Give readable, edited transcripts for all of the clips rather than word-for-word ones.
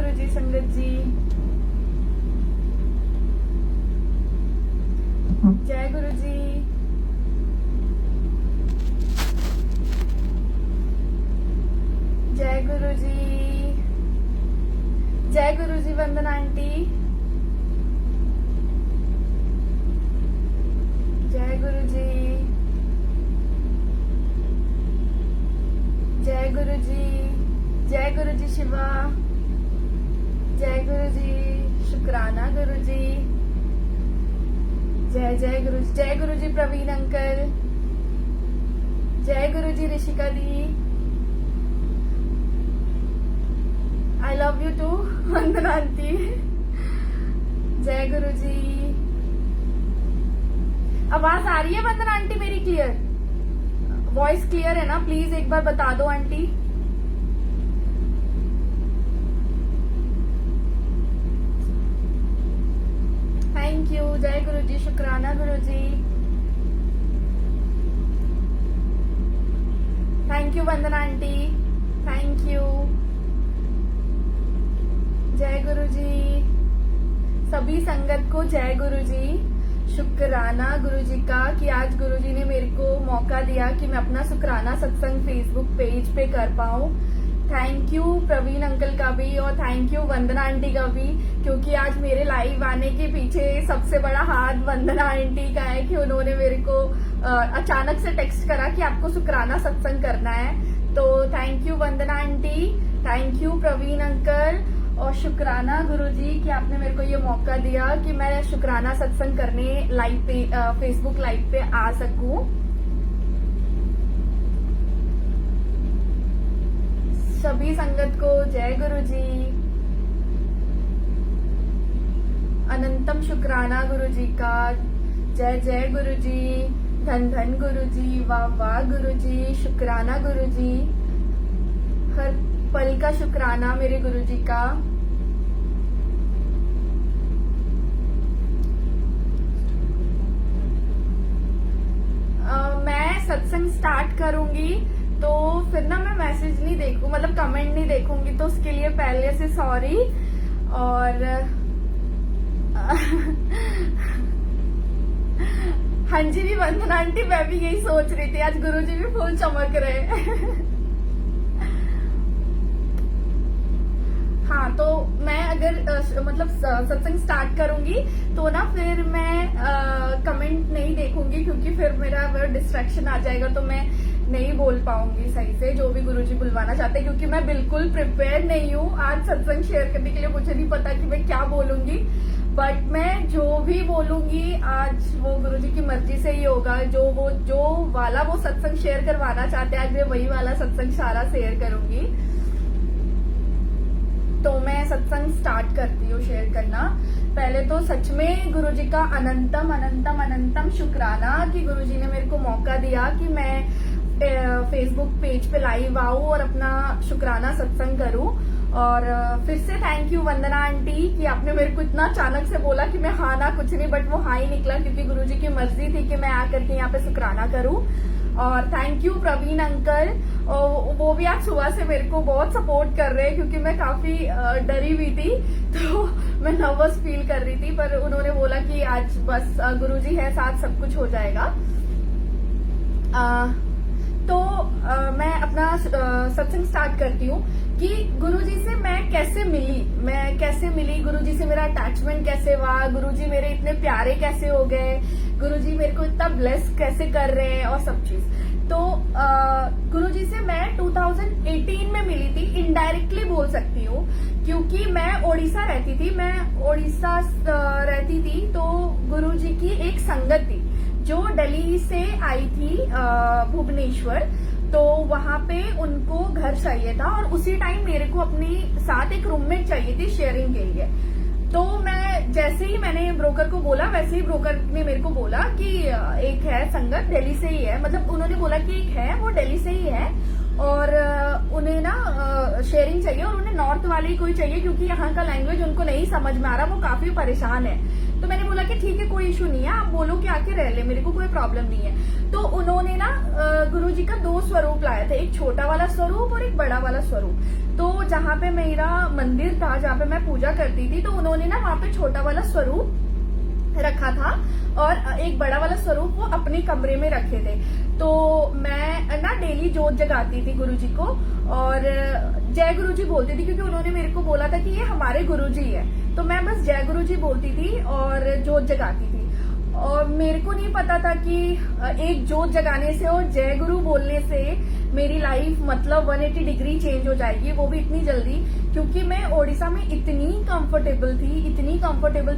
गुरु जी संगत जी, जय गुरु जी। जय गुरु जी, जय गुरु जी। वंदना आंटी, जय गुरु जी, जय गुरु जी, जय गुरु जी शिवा, जय गुरु जी, शुक्राना गुरु जी, जय जय गुरु जी, जय गुरु जी प्रवीण अंकल, जय गुरु जी ऋषिका दी, I love you too Vandana aunty, जय गुरु जी। आवाज आ रही है वंदना आंटी मेरी क्लियर? वॉइस क्लियर है ना? प्लीज एक बार बता दो आंटी। थैंक यू, जय गुरु जी, शुक्राना गुरु जी, thank you Vandana aunty, thank you, जय गुरु जी। सभी संगत को जय गुरु जी। शुक्राना गुरु जी का कि आज गुरु जी ने मेरे को मौका दिया कि मैं अपना शुक्राना सत्संग फेसबुक पेज पे कर पाऊँ। थैंक यू प्रवीण अंकल का भी और थैंक यू वंदना आंटी का भी, क्योंकि आज मेरे लाइव आने के पीछे सबसे बड़ा हाथ वंदना आंटी का है कि उन्होंने मेरे को अचानक से टेक्स्ट करा कि आपको शुक्राना सत्संग करना है। तो thank you Vandana aunty, thank you Praveen uncle और शुक्राना गुरुजी कि आपने मेरे को ये मौका दिया कि मैं शुक्राना सत्संग करने लाइव पे फेसबुक लाइव पे आ सकूं। सभी संगत को जय गुरुजी, अनंतम शुक्राना गुरुजी का, जय जय गुरुजी, धन धन गुरुजी, वाह वाह गुरुजी, शुक्राना गुरुजी, हर पल का शुक्राना मेरे गुरुजी का। मैं सत्संग स्टार्ट करूंगी तो फिर ना मैं मैसेज नहीं देखूं, मतलब कमेंट नहीं देखूंगी, तो उसके लिए पहले से सॉरी। और हाँ जी भी वंदना आंटी, मैं भी यही सोच रही थी, आज गुरुजी भी फुल चमक रहे। हाँ, तो मैं अगर मतलब सत्संग स्टार्ट करूंगी तो ना फिर मैं कमेंट नहीं देखूंगी, क्योंकि फिर मेरा डिस्ट्रैक्शन आ जाएगा, तो मैं नहीं बोल पाऊंगी सही से जो भी गुरुजी बुलवाना चाहते हैं, क्योंकि मैं बिल्कुल प्रिपेयर नहीं हूँ आज सत्संग शेयर करने के लिए। मुझे नहीं पता कि मैं क्या बोलूंगी, बट मैं जो भी बोलूंगी आज वो गुरुजी की मर्जी से ही होगा। जो वाला वो सत्संग शेयर करवाना चाहते हैं आज मैं वही वाला सत्संग सारा शेयर करूंगी। तो मैं सत्संग स्टार्ट करती हूँ शेयर करना। पहले तो सच में गुरुजी का अनंतम अनंतम अनंतम शुक्राना कि गुरुजी ने मेरे को मौका दिया कि मैं फेसबुक पेज पे लाइव आऊँ और अपना शुक्राना सत्संग करूँ। और फिर से थैंक यू वंदना आंटी कि आपने मेरे को इतना अचानक से बोला कि मैं हाँ ना कुछ नहीं, बट वो हाँ ही निकला, क्योंकि गुरुजी की मर्जी थी कि मैं आकर के यहाँ पे शुक्राना करूँ। और थैंक यू प्रवीण अंकल, वो भी आज सुबह से मेरे को बहुत सपोर्ट कर रहे हैं, क्योंकि मैं काफी डरी हुई थी, तो मैं नर्वस फील कर रही थी, पर उन्होंने बोला कि आज बस गुरुजी है साथ, सब कुछ हो जाएगा। तो मैं अपना सत्संग स्टार्ट करती हूँ कि गुरुजी से मैं कैसे मिली, गुरुजी से मेरा अटैचमेंट कैसे हुआ, गुरुजी मेरे इतने प्यारे कैसे हो गए, गुरुजी मेरे को इतना ब्लेस कैसे कर रहे हैं और सब चीज। तो गुरुजी से मैं 2018 में मिली थी, इनडायरेक्टली बोल सकती हूँ, क्योंकि मैं ओडिशा रहती थी। तो गुरुजी की एक संगत थी जो दिल्ली से आई थी भुवनेश्वर, तो वहां पे उनको घर चाहिए था और उसी टाइम मेरे को अपने साथ एक रूममेट चाहिए थी शेयरिंग के लिए। तो मैं जैसे ही मैंने ब्रोकर को बोला, वैसे ही ब्रोकर ने मेरे को बोला कि एक है संगत दिल्ली से ही है, मतलब उन्होंने बोला कि एक है वो दिल्ली से ही है और उन्हें ना शेयरिंग चाहिए और उन्हें नॉर्थ वाले ही कोई चाहिए, क्योंकि यहाँ का लैंग्वेज उनको नहीं समझ में आ रहा, वो काफी परेशान है। तो मैंने बोला कि ठीक है, कोई इशू नहीं है, आप बोलो कि आके रह ले, मेरे को कोई प्रॉब्लम नहीं है। तो उन्होंने ना गुरुजी का 2 स्वरूप लाया था, एक छोटा वाला स्वरूप और एक बड़ा वाला स्वरूप। तो जहाँ पे मेरा मंदिर था, जहाँ पे मैं पूजा करती थी, तो उन्होंने ना वहाँ पे छोटा वाला स्वरूप रखा था और एक बड़ा वाला स्वरूप वो अपने कमरे में रखे थे। तो मैं ना डेली जोत जगाती थी गुरुजी को और जय गुरुजी बोलती थी, क्योंकि उन्होंने मेरे को बोला था कि ये हमारे गुरुजी है। तो मैं बस जय गुरुजी बोलती थी और जोत जगाती थी। और मेरे को नहीं पता था कि एक जोत जगाने से और जय गुरु बोलने से मेरी लाइफ मतलब 180 डिग्री चेंज हो जाएगी, वो भी इतनी जल्दी। क्योंकि मैं ओडिशा में इतनी कंफर्टेबल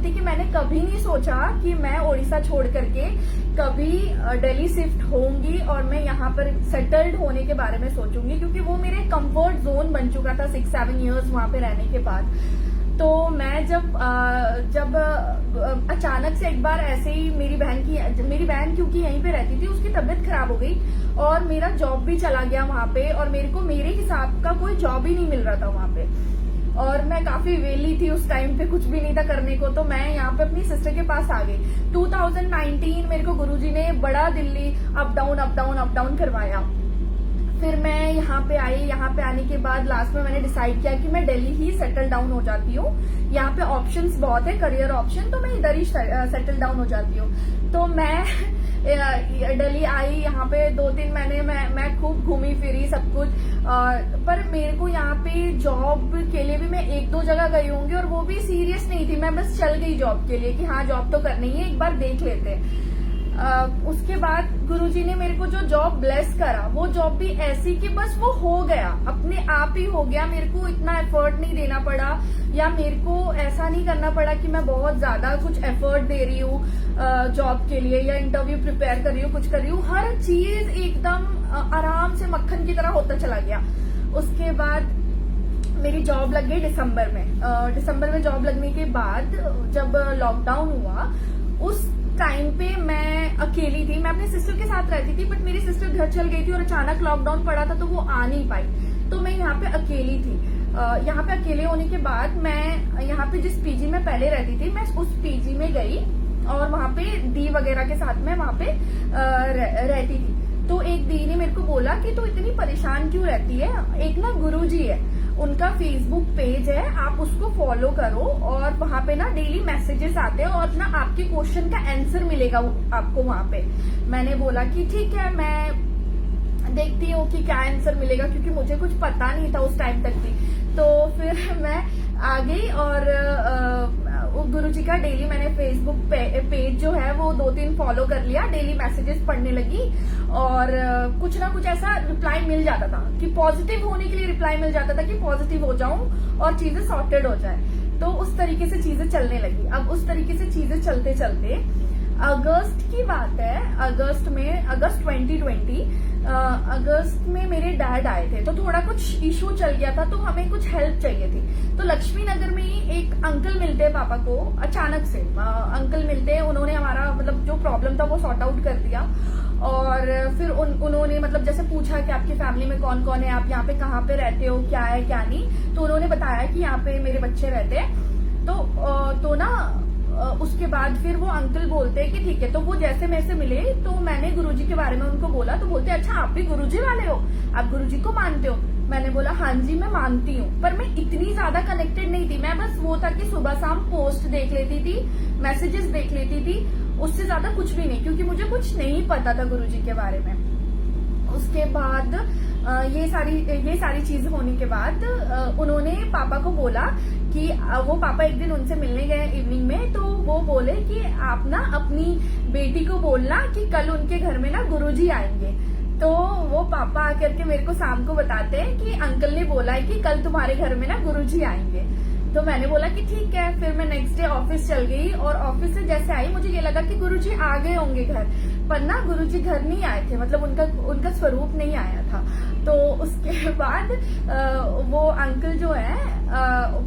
थी कि मैंने कभी नहीं सोचा कि मैं ओडिशा छोड़ करके कभी दिल्ली शिफ्ट होंगी और मैं यहाँ पर सेटल्ड होने के बारे में सोचूंगी, क्योंकि वो मेरे कंफर्ट जोन बन चुका था 6-7 इयर्स वहां पे रहने के बाद। तो मैं जब अचानक से एक बार ऐसे ही मेरी बहन क्योंकि यहीं पे रहती थी, उसकी तबीयत खराब हो गई और मेरा जॉब भी चला गया वहां पे, और मेरे को मेरे हिसाब का कोई जॉब ही नहीं मिल रहा था वहां पे। और मैं काफी वेली थी उस टाइम पे, कुछ भी नहीं था करने को। तो मैं यहाँ पे अपनी सिस्टर के पास आ गई। 2019 मेरे को गुरुजी ने बड़ा दिल्ली अप डाउन करवाया। फिर मैं यहाँ पे आई। यहाँ पे आने के बाद लास्ट में मैंने डिसाइड किया कि मैं दिल्ली ही सेटल डाउन हो जाती हूँ। यहाँ पे ऑप्शंस बहुत है, करियर ऑप्शन, तो मैं इधर ही सेटल डाउन हो जाती हूँ। तो मैं दिल्ली आई। यहाँ पे 2-3 महीने मैं खूब घूमी फिरी सब कुछ। पर मेरे को यहाँ पे जॉब के लिए भी मैं 1-2 जगह गई होंगी, और वो भी सीरियस नहीं थी, मैं बस चल गई जॉब के लिए कि हाँ जॉब तो करनी है, एक बार देख लेते हैं। उसके बाद गुरुजी ने मेरे को जो जॉब ब्लेस करा, वो जॉब भी ऐसी कि बस वो हो गया, अपने आप ही हो गया। मेरे को इतना एफर्ट नहीं देना पड़ा, या मेरे को ऐसा नहीं करना पड़ा कि मैं बहुत ज्यादा कुछ एफर्ट दे रही हूँ जॉब के लिए, या इंटरव्यू प्रिपेयर कर रही हूँ, कुछ कर रही हूँ। हर चीज एकदम आराम से मक्खन की तरह होता चला गया। उसके बाद मेरी जॉब लग गई दिसंबर में जॉब लगने के बाद जब लॉकडाउन हुआ, उस टाइम पे मैं अकेली थी। मैं अपने सिस्टर के साथ रहती थी, बट मेरी सिस्टर घर चल गई थी और अचानक लॉकडाउन पड़ा था, तो वो आ नहीं पाई। तो मैं यहाँ पे अकेली थी। यहाँ पे अकेले होने के बाद मैं यहाँ पे जिस पीजी में पहले रहती थी, मैं उस पीजी में गई और वहाँ पे दी वगैरह के साथ में वहाँ पे रहती थी। तो एक दी ने मेरे को बोला कि तू इतनी परेशान क्यों रहती है, एक ना गुरुजी है, उनका फेसबुक पेज है, आप उसको फॉलो करो और वहां पे ना डेली मैसेजेस आते हैं और ना आपके क्वेश्चन का आंसर मिलेगा आपको वहां पे। मैंने बोला कि ठीक है, मैं देखती हूँ कि क्या आंसर मिलेगा, क्योंकि मुझे कुछ पता नहीं था उस टाइम तक भी। तो फिर मैं आ गई और गुरुजी का डेली मैंने फेसबुक पेज जो है वो 2-3 फॉलो कर लिया, डेली मैसेजेस पढ़ने लगी और कुछ ना कुछ ऐसा रिप्लाई मिल जाता था कि पॉजिटिव होने के लिए रिप्लाई मिल जाता था कि पॉजिटिव हो जाऊं और चीजें सॉर्टेड हो जाए। तो उस तरीके से चीजें चलने लगी। अब उस तरीके से चीजें चलते चलते अगस्त की बात है, अगस्त 2020 अगस्त में मेरे डैड आए थे, तो थोड़ा कुछ इशू चल गया था, तो हमें कुछ हेल्प चाहिए थी। तो लक्ष्मी नगर में ही एक अंकल मिलते हैं पापा को, अचानक से अंकल मिलते हैं। उन्होंने हमारा मतलब जो प्रॉब्लम था वो सॉर्ट आउट कर दिया। और फिर उन्होंने मतलब जैसे पूछा कि आपकी फैमिली में कौन कौन है, आप यहाँ पे कहाँ पे रहते हो, क्या है क्या नहीं। तो उन्होंने बताया कि यहाँ पे मेरे बच्चे रहते हैं। तो ना उसके बाद फिर वो अंकल बोलते हैं कि ठीक है। तो वो जैसे मेरे से मिले तो मैंने गुरुजी के बारे में उनको बोला, तो बोलते अच्छा आप भी गुरुजी वाले हो, आप गुरुजी को मानते हो। मैंने बोला हाँ जी मैं मानती हूँ, पर मैं इतनी ज्यादा कनेक्टेड नहीं थी। मैं बस वो था कि सुबह शाम पोस्ट देख लेती थी, मैसेजेस देख लेती थी, उससे ज्यादा कुछ भी नहीं, क्योंकि मुझे कुछ नहीं पता था गुरुजी के बारे में। उसके बाद ये सारी चीज होने के बाद उन्होंने पापा को बोला कि वो पापा एक दिन उनसे मिलने गए इवनिंग में, तो वो बोले कि आप ना अपनी बेटी को बोलना कि कल उनके घर में ना गुरुजी आएंगे। तो वो पापा आकर के मेरे को शाम को बताते हैं कि अंकल ने बोला है कि कल तुम्हारे घर में ना गुरुजी आएंगे। तो मैंने बोला कि ठीक है। फिर मैं नेक्स्ट डे ऑफिस चल गई और ऑफिस से जैसे आई मुझे ये लगा कि गुरुजी आ गए होंगे घर, पर ना गुरुजी घर नहीं आए थे, मतलब उनका स्वरूप नहीं आया था। तो उसके बाद वो अंकल जो है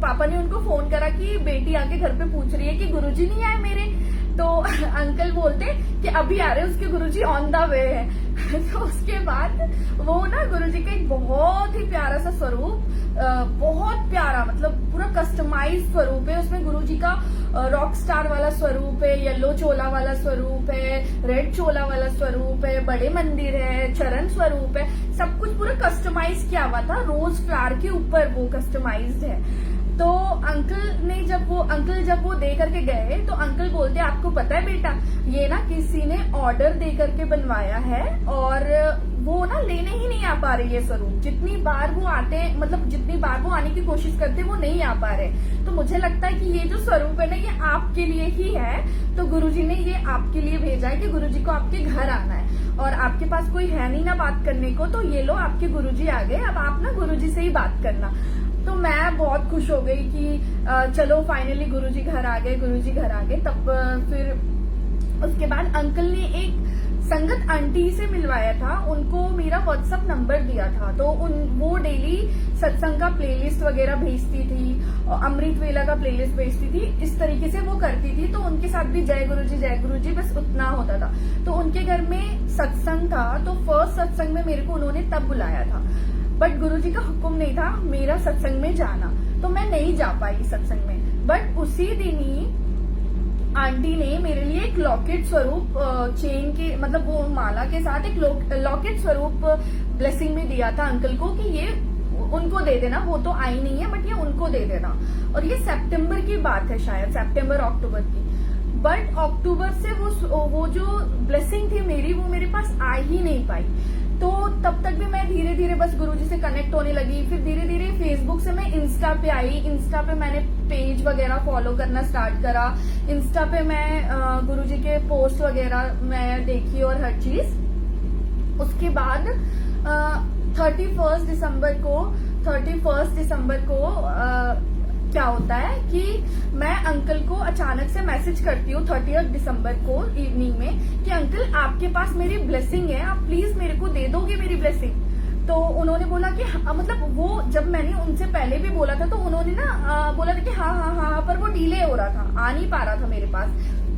पापा ने उनको फोन करा कि बेटी आके घर पे पूछ रही है कि गुरुजी नहीं आए मेरे। तो अंकल बोलते कि अभी आ रहे, उसके गुरुजी ऑन द वे है। तो उसके बाद वो ना गुरुजी का एक बहुत ही प्यारा सा स्वरूप, बहुत प्यारा, मतलब पूरा कस्टमाइज स्वरूप है। उसमें गुरुजी का रॉक स्टार वाला स्वरूप है, येलो चोला वाला स्वरूप है, रेड चोला वाला स्वरूप है, बड़े मंदिर है, चरण स्वरूप है, सब कुछ पूरा कस्टमाइज किया हुआ था। रोज फ्लावर के ऊपर वो कस्टमाइज्ड है। तो अंकल जब वो दे करके गए तो अंकल बोलते आपको पता है बेटा, ये ना किसी ने ऑर्डर दे करके बनवाया है और वो ना लेने ही नहीं आ पा रहे ये स्वरूप। जितनी बार वो आते हैं, मतलब जितनी बार वो आने की कोशिश करते वो नहीं आ पा रहे। तो मुझे लगता है कि ये जो स्वरूप है ना ये आपके लिए ही है। तो गुरुजी ने ये आपके लिए भेजा है कि गुरुजी को आपके घर आना है और आपके पास कोई है नहीं ना बात करने को, तो ये लो आपके गुरुजी आ गए, अब आप ना गुरुजी से ही बात करना। तो मैं बहुत खुश हो गई कि चलो फाइनली गुरुजी घर आ गए। तब फिर उसके बाद अंकल ने एक संगत आंटी से मिलवाया था, उनको मेरा व्हाट्सएप नंबर दिया था। तो वो डेली सत्संग का प्लेलिस्ट वगैरह भेजती थी, अमृत वेला का प्लेलिस्ट भेजती थी, इस तरीके से वो करती थी। तो उनके साथ भी जय गुरुजी बस उतना होता था। तो उनके घर में सत्संग था, तो फर्स्ट सत्संग में मेरे को उन्होंने तब बुलाया था, बट गुरुजी का हुक्म नहीं था मेरा सत्संग में जाना, तो मैं नहीं जा पाई सत्संग में। बट उसी दिन ही आंटी ने मेरे लिए एक लॉकेट स्वरूप चेन के, मतलब वो माला के साथ एक लॉकेट स्वरूप ब्लेसिंग में दिया था अंकल को कि ये उनको दे देना, वो तो आई नहीं है बट ये उनको दे देना। और ये सितंबर की बात है, शायद सितंबर अक्टूबर की। बट अक्टूबर से वो जो ब्लेसिंग थी मेरी, वो मेरे पास आ ही नहीं पाई। तो तब तक भी मैं धीरे धीरे बस गुरुजी से कनेक्ट होने लगी। फिर धीरे धीरे फेसबुक से मैं इंस्टा पे आई, इंस्टा पे मैंने पेज वगैरह फॉलो करना स्टार्ट करा। इंस्टा पे मैं गुरुजी के पोस्ट वगैरह मैं देखी और हर चीज। उसके बाद 31 दिसंबर को क्या होता है कि मैं अंकल को अचानक से मैसेज करती हूँ 30 दिसंबर को इवनिंग में कि अंकल आपके पास मेरी ब्लेसिंग है, आप प्लीज मेरे को दे दोगे मेरी ब्लेसिंग। तो उन्होंने बोला कि मतलब वो जब मैंने उनसे पहले भी बोला था तो उन्होंने ना बोला था कि हाँ, पर वो डिले हो रहा था, आ नहीं पा रहा था मेरे पास।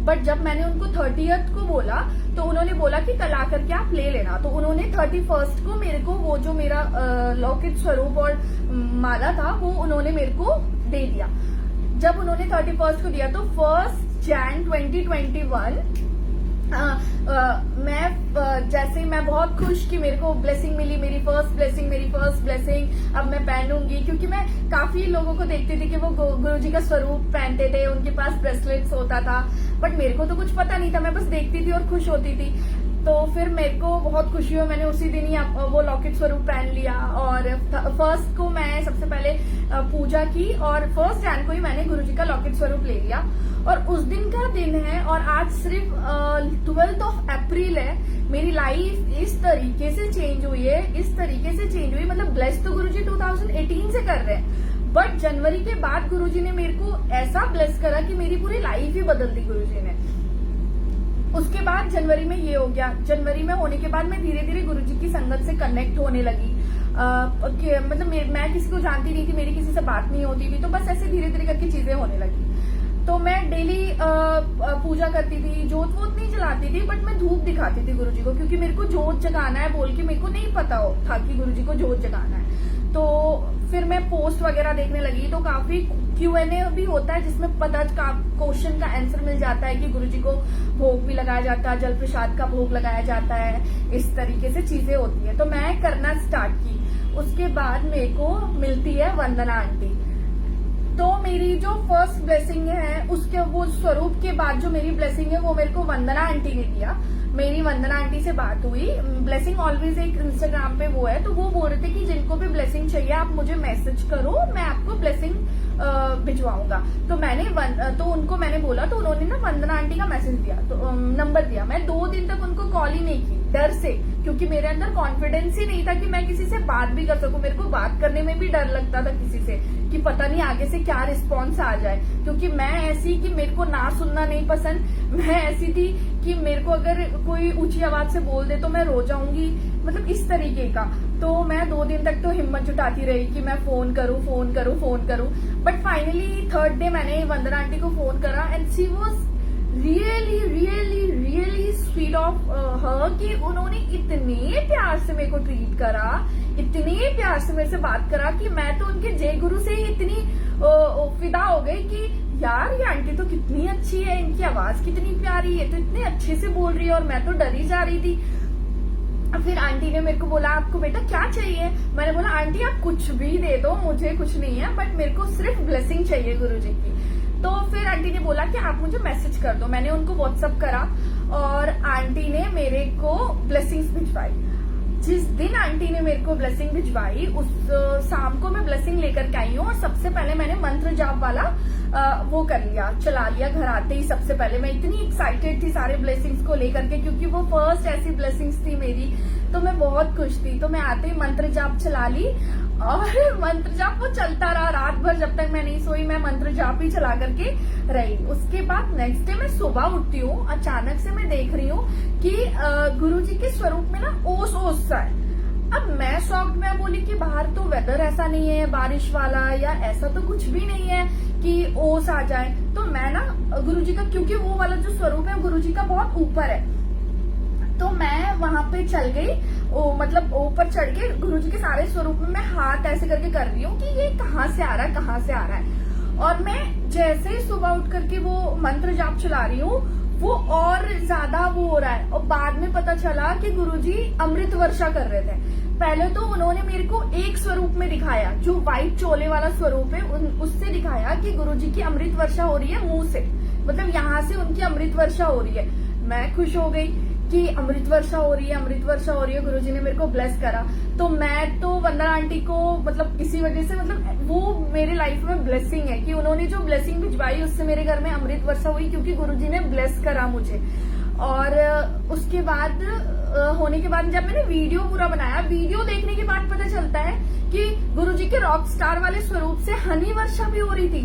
बट जब मैंने उनको 30th को बोला तो उन्होंने बोला कि कल आकर के आप ले लेना। तो उन्होंने 31st को मेरे को वो जो मेरा लॉकेट स्वरूप और माला था वो उन्होंने मेरे को दे दिया। जब उन्होंने 31st को दिया तो 1 Jan 2021 मैं बहुत खुश कि मेरे को ब्लेसिंग मिली, मेरी फर्स्ट ब्लेसिंग अब मैं पहनूंगी। क्योंकि मैं काफी लोगों को देखती थी कि वो गुरुजी का स्वरूप पहनते थे, उनके पास ब्रेसलेट्स होता था, बट मेरे को तो कुछ पता नहीं था, मैं बस देखती थी और खुश होती थी। तो फिर मेरे को बहुत खुशी हुई, मैंने उसी दिन ही वो लॉकेट स्वरूप पहन लिया। और 1 को मैं सबसे पहले पूजा की और 1 Jan को ही मैंने गुरुजी का लॉकेट स्वरूप ले लिया। और उस दिन का दिन है और आज सिर्फ 12 अप्रैल है। मेरी लाइफ इस तरीके से चेंज हुई, मतलब ब्लेस तो गुरुजी 2018 से कर रहे हैं, बट जनवरी के बाद गुरुजी ने मेरे को ऐसा ब्लेस करा कि मेरी पूरी लाइफ ही बदल दी गुरुजी ने। उसके बाद जनवरी में ये हो गया। जनवरी में होने के बाद मैं धीरे धीरे गुरुजी की संगत से कनेक्ट होने लगी। मतलब मैं किसी को जानती नहीं थी, मेरी किसी से बात नहीं होती थी, तो बस ऐसे धीरे धीरे करके चीजें होने लगी। तो मैं डेली पूजा करती थी, जोत वोत नहीं जलाती थी, बट मैं धूप दिखाती थी गुरुजी को, क्योंकि मेरे को जोत जगाना है बोल के मेरे को नहीं पता था कि गुरुजी को जोत जगाना है। तो फिर मैं पोस्ट वगैरह देखने लगी, तो काफी Q&A भी होता है जिसमें पता क्वेश्चन का आंसर मिल जाता है कि गुरुजी को भोग भी लगाया जाता है, जल प्रसाद का भोग लगाया जाता है, इस तरीके से चीजें होती है। तो मैं करना स्टार्ट की। उसके बाद मेरे को मिलती है वंदना आंटी। तो मेरी जो फर्स्ट ब्लेसिंग है उसके वो स्वरूप के बाद जो मेरी ब्लेसिंग है वो मेरे को वंदना आंटी ने दिया। मेरी वंदना आंटी से बात हुई, ब्लेसिंग ऑलवेज एक इंस्टाग्राम पे वो है, तो वो बोल रहे थे कि जिनको भी ब्लेसिंग चाहिए आप मुझे मैसेज करो, मैं आपको ब्लेसिंग भिजवाऊंगा। तो उनको मैंने बोला, तो उन्होंने ना वंदना आंटी का मैसेज दिया, तो नंबर दिया। मैं 2 दिन तक उनको कॉल ही नहीं की, डर से, क्योंकि मेरे अंदर कॉन्फिडेंस ही नहीं था कि मैं किसी से बात भी कर सकूं। मेरे को बात करने में भी डर लगता था किसी से, कि पता नहीं आगे से क्या रिस्पॉन्स आ जाए, क्योंकि मैं ऐसी कि मेरे को ना सुनना नहीं पसंद। मैं ऐसी थी कि मेरे को अगर कोई ऊंची आवाज से बोल दे तो मैं रो जाऊंगी, मतलब इस तरीके का। तो मैं 2 दिन तक तो हिम्मत जुटाती रही कि मैं फोन करूं। बट फाइनली 3rd डे मैंने वंदना आंटी को फोन करा and she was really feed of her कि उन्होंने इतने प्यार से मेरे को ट्रीट करा, इतने प्यार से मेरे से बात करा कि मैं तो उनके जय गुरु से ही इतनी फिदा हो गई कि यार ये आंटी तो कितनी अच्छी है, इनकी आवाज कितनी प्यारी है, तो इतने अच्छे से बोल रही है और मैं तो डरी जा रही थी। फिर आंटी ने मेरे को बोला आपको बेटा क्या चाहिए? मैंने बोला आंटी आप कुछ भी दे दो, मुझे कुछ नहीं है, बट मेरे को सिर्फ ब्लेसिंग चाहिए गुरुजी की। तो फिर आंटी ने बोला कि आप मुझे मैसेज कर दो। मैंने उनको व्हाट्सअप करा और आंटी ने मेरे को ब्लेसिंग्स भिजवाई। जिस दिन आंटी ने मेरे को ब्लेसिंग भिजवाई उस शाम को मैं ब्लेसिंग लेकर के आई हूँ और सबसे पहले मैंने मंत्र जाप वाला वो कर लिया, चला लिया घर आते ही। सबसे पहले मैं इतनी एक्साइटेड थी सारे ब्लेसिंग्स को लेकर के, क्योंकि वो फर्स्ट ऐसी ब्लेसिंग्स थी मेरी, तो मैं बहुत खुश थी। तो मैं आते ही मंत्र जाप चला ली और मंत्र जाप वो चलता रहा रात भर, जब तक मैं नहीं सोई मैं मंत्र जाप ही चला करके रही। उसके बाद नेक्स्ट डे मैं सुबह उठती हूँ, अचानक से मैं देख रही हूँ कि गुरुजी के स्वरूप में ना ओस ओस सा है। अब मैं शॉक्ड, मैं बोली कि बाहर तो वेदर ऐसा नहीं है बारिश वाला या ऐसा तो कुछ भी नहीं है कि ओस आ जाए। तो मैं ना गुरुजी का, क्योंकि वो वाला जो स्वरूप है गुरुजी का बहुत ऊपर है, तो मैं वहां पे चल गई, मतलब ऊपर चढ़ के गुरुजी के सारे स्वरूप में मैं हाथ ऐसे करके कर रही हूँ कि ये कहाँ से आ रहा है, कहाँ से आ रहा है। और मैं जैसे ही सुबह उठ करके वो मंत्र जाप चला रही हूँ वो और ज्यादा वो हो रहा है। और बाद में पता चला कि गुरुजी अमृत वर्षा कर रहे थे। पहले तो उन्होंने मेरे को एक स्वरूप में दिखाया, जो व्हाइट चोले वाला स्वरूप है उससे दिखाया कि गुरुजी की अमृत वर्षा हो रही है मुंह से, मतलब यहाँ से उनकी अमृत वर्षा हो रही है। मैं खुश हो गई कि अमृत वर्षा हो रही है, अमृत वर्षा हो रही है, गुरुजी ने मेरे को ब्लेस करा। तो मैं तो वंदना आंटी को मतलब इसी वजह से, मतलब वो मेरे लाइफ में ब्लेसिंग है कि उन्होंने जो ब्लेसिंग भिजवाई उससे मेरे घर में अमृत वर्षा हुई, क्योंकि गुरुजी ने ब्लेस करा मुझे। और उसके बाद होने के बाद जब मैंने वीडियो पूरा बनाया, वीडियो देखने के बाद पता चलता है कि गुरुजी के रॉक स्टार वाले स्वरूप से हनी वर्षा भी हो रही थी।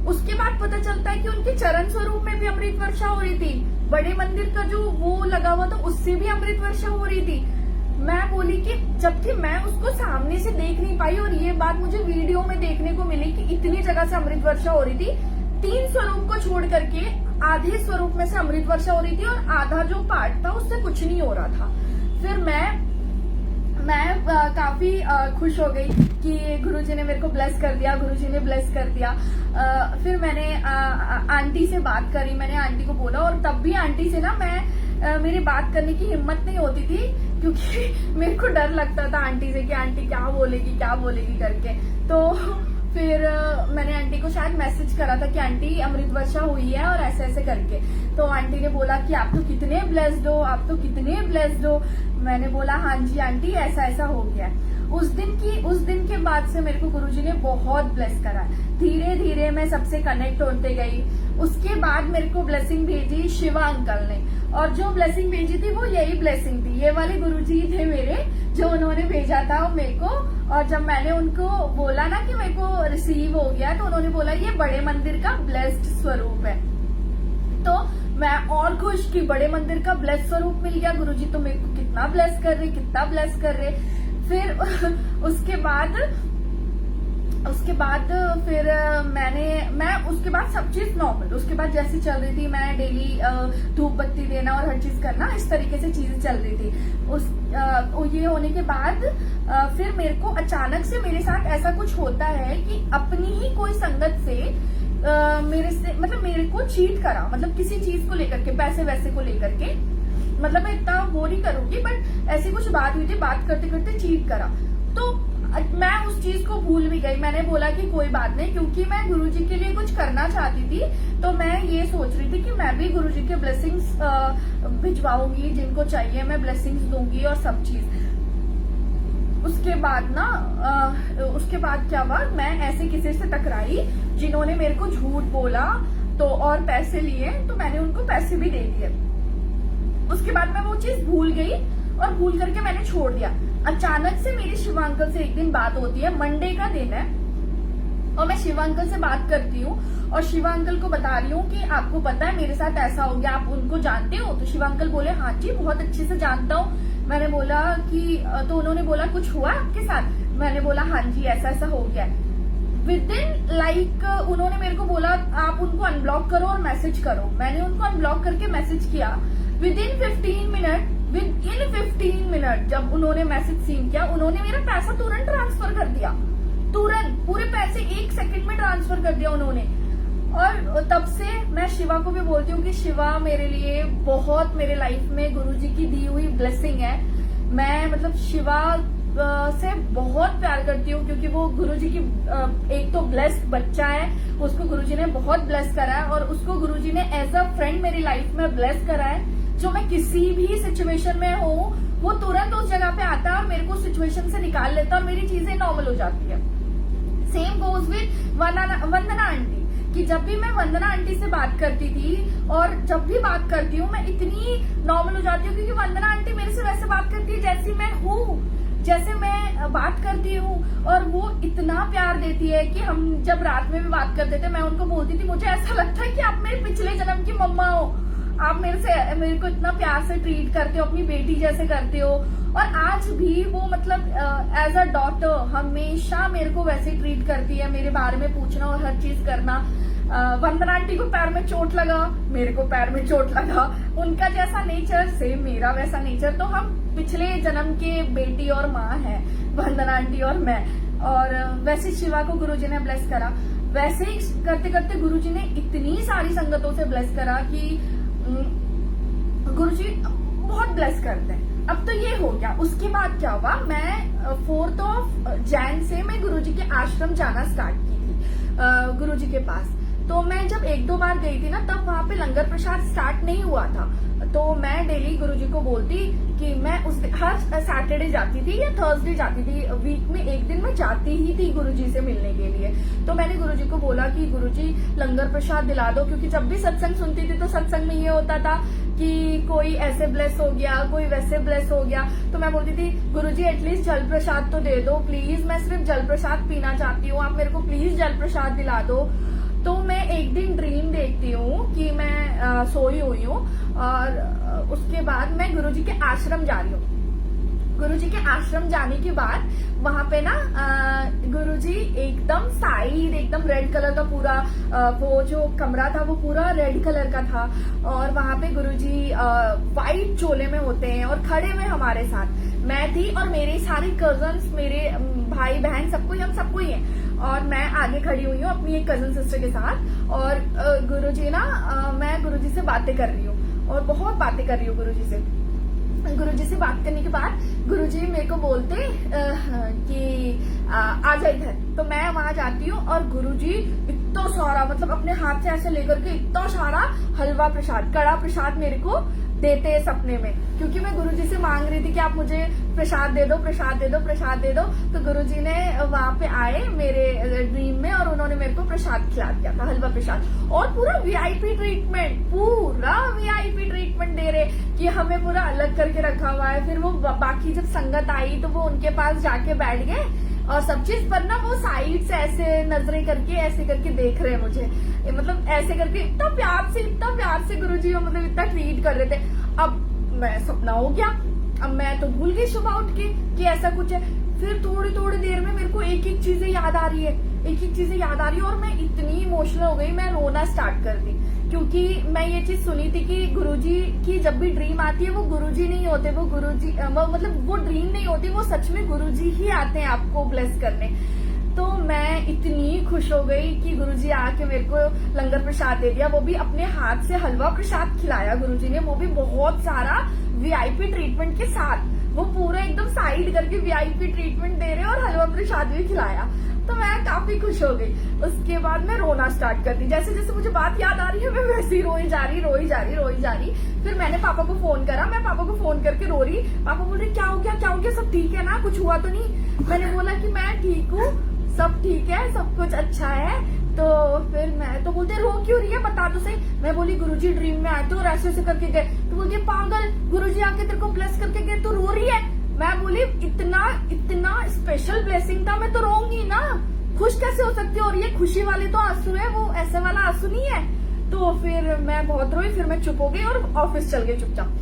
उसके बाद पता चलता है कि उनके चरण स्वरूप में भी अमृत वर्षा हो रही थी। बड़े मंदिर का जो वो लगा हुआ था उससे भी अमृत वर्षा हो रही थी। मैं बोली कि जबकि मैं उसको सामने से देख नहीं पाई और ये बात मुझे वीडियो में देखने को मिली कि इतनी जगह से अमृत वर्षा हो रही थी। 3 स्वरूप को छोड़ करके आधे स्वरूप में से अमृत वर्षा हो रही थी और आधा जो पार्ट था उससे कुछ नहीं हो रहा था। फिर मैं काफी खुश हो गई कि गुरुजी ने मेरे को ब्लेस कर दिया, गुरुजी ने ब्लेस कर दिया। फिर मैंने आंटी से बात करी, मैंने आंटी को बोला, और तब भी आंटी से ना मैं मेरी बात करने की हिम्मत नहीं होती थी, क्योंकि मेरे को डर लगता था आंटी से कि आंटी क्या बोलेगी करके। तो फिर मैंने आंटी को शायद मैसेज करा था कि आंटी अमृत वर्षा हुई है और ऐसे ऐसे करके। तो आंटी ने बोला कि आप तो कितने ब्लेस्ड हो, आप तो कितने ब्लेस्ड हो। मैंने बोला हाँ जी आंटी ऐसा ऐसा हो गया। उस दिन के बाद से मेरे को गुरुजी ने बहुत ब्लेस करा। धीरे धीरे मैं सबसे कनेक्ट होते गई। उसके बाद मेरे को ब्लेसिंग भेजी शिवा अंकल ने, और जो ब्लेसिंग भेजी थी वो यही ब्लेसिंग थी, ये वाले गुरुजी थे मेरे जो उन्होंने भेजा था मेरे को। और जब मैंने उनको बोला ना कि मेरे को रिसीव हो गया, तो उन्होंने बोला ये बड़े मंदिर का ब्लेस्ड स्वरूप है। तो मैं और खुश कि बड़े मंदिर का ब्लेस स्वरूप मिल गया, गुरुजी तो मेरे को कितना ब्लेस कर रहे, कितना ब्लेस कर रहे। फिर उसके बाद फिर मैं उसके बाद सब चीज नॉर्मल, उसके बाद जैसी चल रही थी, मैं डेली धूप बत्ती देना और हर चीज करना, इस तरीके से चीजें चल रही थी। ये होने के बाद फिर मेरे को अचानक से मेरे साथ ऐसा कुछ होता है कि अपनी ही कोई संगत से मेरे को चीट करा, मतलब किसी चीज को लेकर के, पैसे वैसे को लेकर के, मतलब मैं इतना वो नहीं करूंगी, बट ऐसी कुछ बात हुई थी, बात करते करते चीट करा। तो मैं उस चीज को भूल भी गई। मैंने बोला कि कोई बात नहीं, क्योंकि मैं गुरुजी के लिए कुछ करना चाहती थी, तो मैं ये सोच रही थी कि मैं भी गुरुजी के ब्लेसिंग्स भिजवाऊंगी, जिनको चाहिए मैं ब्लेसिंग्स दूंगी और सब चीज। उसके बाद क्या हुआ, मैं ऐसे किसी से टकराई जिन्होंने मेरे को झूठ बोला तो और पैसे लिए, तो मैंने उनको पैसे भी दे दिए। उसके बाद मैं वो चीज भूल गई और भूल करके मैंने छोड़ दिया। अचानक से मेरी शिवा अंकल से एक दिन बात होती है, मंडे का दिन है, और मैं शिवा अंकल से बात करती हूँ और शिवा अंकल को बता रही हूँ कि आपको पता है मेरे साथ ऐसा हो गया, आप उनको जानते हो? तो शिवा अंकल बोले हाँ जी बहुत अच्छे से जानता हूँ। मैंने बोला कि तो उन्होंने बोला कुछ हुआ आपके साथ? मैंने बोला हाँ जी ऐसा ऐसा हो गया। विदिन उन्होंने मेरे को बोला आप उनको अनब्लॉक करो और मैसेज करो। मैंने उनको अनब्लॉक करके मैसेज किया। विद इन 15 मिनट जब उन्होंने मैसेज सीन किया, उन्होंने मेरा पैसा तुरंत ट्रांसफर कर दिया, तुरंत पूरे पैसे 1 सेकंड में ट्रांसफर कर दिया उन्होंने। और तब से मैं शिवा को भी बोलती हूँ कि शिवा मेरे लिए बहुत, मेरे लाइफ में गुरुजी की दी हुई ब्लेसिंग है। मैं मतलब शिवा से बहुत प्यार करती हूँ, क्योंकि वो गुरुजी की एक तो ब्लेस्ड बच्चा है, उसको गुरुजी ने बहुत ब्लेस करा है, और उसको गुरुजी ने एज अ फ्रेंड मेरी लाइफ में ब्लेस करा है। जो मैं किसी भी सिचुएशन में हूँ, वो तुरंत उस जगह पे आता है और मेरे को सिचुएशन से निकाल लेता है और मेरी चीजें नॉर्मल हो जाती है। Same goes with Vandana aunty, कि जब भी मैं वंदना आंटी से बात करती थी, और जब भी बात करती हूँ मैं इतनी नॉर्मल हो जाती हूँ, क्योंकि वंदना आंटी मेरे से वैसे बात करती है जैसी मैं हूँ, जैसे मैं बात करती हूँ, और वो इतना प्यार देती है कि हम जब रात में भी बात करते थे, मैं उनको बोलती थी मुझे ऐसा लगता है कि आप मेरे पिछले जन्म की मम्मा हो, आप मेरे को इतना प्यार से ट्रीट करते हो, अपनी बेटी जैसे करते हो। और आज भी वो मतलब एज अ डॉटर हमेशा मेरे को वैसे ट्रीट करती है, मेरे बारे में पूछना और हर चीज करना। वंदना आंटी को पैर में चोट लगा, मेरे को पैर में चोट लगा, उनका जैसा नेचर सेम मेरा वैसा नेचर, तो हम पिछले जन्म के बेटी और माँ है, वंदना आंटी और मैं। और वैसे शिवा को गुरुजी ने ब्लेस करा, वैसे ही करते करते गुरुजी ने इतनी सारी संगतों से ब्लेस करा कि गुरुजी बहुत ब्लेस करते हैं। अब तो ये हो गया, उसके बाद क्या हुआ, मैं 4 जनवरी से मैं गुरुजी के आश्रम जाना स्टार्ट की थी, गुरुजी के पास। तो मैं जब 1-2 बार गई थी ना, तब वहां पे लंगर प्रसाद स्टार्ट नहीं हुआ था। तो मैं डेली गुरुजी को बोलती कि मैं हर सैटरडे जाती थी या थर्सडे जाती थी, वीक में एक दिन मैं जाती ही थी गुरुजी से मिलने के लिए। तो मैंने गुरुजी को बोला कि गुरुजी लंगर प्रसाद दिला दो, क्योंकि जब भी सत्संग सुनती थी तो सत्संग में ये होता था कि कोई ऐसे ब्लेस हो गया, कोई वैसे ब्लेस हो गया। तो मैं बोलती थी गुरुजी एटलीस्ट जल प्रसाद तो दे दो प्लीज, मैं सिर्फ जल प्रसाद पीना चाहती हूँ, आप मेरे को प्लीज जल प्रसाद दिला दो। तो मैं एक दिन ड्रीम देखती हूँ कि मैं सोई हुई हूँ, और उसके बाद मैं गुरुजी के आश्रम जा रही हूँ। गुरुजी के आश्रम जाने के बाद वहां पे ना गुरुजी एकदम साइड, एकदम रेड कलर का पूरा वो जो कमरा था वो पूरा रेड कलर का था, और वहां पे गुरुजी व्हाइट चोले में होते हैं और खड़े हुए हमारे साथ। मैं थी और मेरे सारे कजन्स, मेरे भाई बहन सबको, हम सबको ही है, और मैं आगे खड़ी हुई हूँ अपनी एक कजन सिस्टर के साथ। और गुरुजी ना मैं गुरुजी से बातें कर रही हूँ, और बहुत बातें कर रही हूँ गुरुजी से। गुरुजी से बात करने के बाद गुरुजी मेरे को बोलते कि आ जा इधर। तो मैं वहां जाती हूँ, और गुरुजी इतना सारा, मतलब अपने हाथ से ऐसे लेकर के इतना सारा हलवा प्रसाद, कड़ा प्रसाद मेरे को देते हैं सपने में, क्योंकि मैं गुरुजी से मांग रही थी कि आप मुझे प्रसाद दे दो, प्रसाद दे दो, प्रसाद दे दो। तो गुरुजी ने वहां पे आए मेरे ड्रीम में, और उन्होंने मेरे को प्रसाद खिला दिया था, हलवा प्रसाद, और पूरा वीआईपी ट्रीटमेंट, पूरा वीआईपी ट्रीटमेंट दे रहे कि हमें पूरा अलग करके रखा हुआ है। फिर वो बाकी जब संगत आई तो वो उनके पास जाके बैठ गए, और सब चीज पर ना वो साइड से ऐसे नजरें करके ऐसे करके देख रहे हैं मुझे, मतलब ऐसे करके इतना प्यार से गुरुजी मतलब इतना ट्रीट कर रहे थे। अब मैं सपना हो गया, अब मैं तो भूल गई सुबह उठ के कि ऐसा कुछ है। फिर थोड़ी देर में मेरे को एक एक चीजें याद आ रही है, और मैं इतनी इमोशनल हो गई, मैं रोना स्टार्ट कर दी, क्योंकि मैं ये चीज सुनी थी कि गुरुजी की जब भी ड्रीम आती है वो गुरुजी नहीं होते, वो गुरुजी मतलब वो ड्रीम नहीं होती, वो सच में गुरुजी ही आते हैं आपको ब्लेस करने। तो मैं इतनी खुश हो गई कि गुरुजी आके मेरे को लंगर प्रसाद दे दिया, वो भी अपने हाथ से हलवा प्रसाद खिलाया गुरुजी ने, वो भी बहुत सारा वीआईपी ट्रीटमेंट के साथ, वो पूरा एकदम साइड करके वीआईपी ट्रीटमेंट दे रहे और हलवा प्रसाद भी खिलाया। तो मैं काफी खुश हो गई। उसके बाद मैं रोना स्टार्ट कर दी, जैसे जैसे मुझे बात याद आ रही है मैं वैसे ही रोई जा रही। फिर मैंने पापा को फोन करा, मैं पापा को फोन करके रो रही। पापा बोल रहे क्या हो गया, सब ठीक है ना, कुछ हुआ तो नहीं? मैंने बोला कि मैं ठीक हूँ, सब ठीक है, सब कुछ अच्छा है। तो फिर मैं तो बोलते रो क्यों रही है, बता तो सही। मैं बोली गुरुजी ड्रीम में आए थे और ऐसे करके गए। तो बोलती पागल, गुरुजी आके तेरे को ब्लेस करके गए, तो रो रही है। मैं बोली इतना स्पेशल ब्लेसिंग था, मैं तो रोऊंगी ना, खुश कैसे हो सकती है? और ये खुशी वाले तो आंसू है, वो ऐसे वाला आंसू नहीं है। तो फिर मैं बहुत रोई, फिर मैं चुप हो गई और ऑफिस चल गई चुपचाप।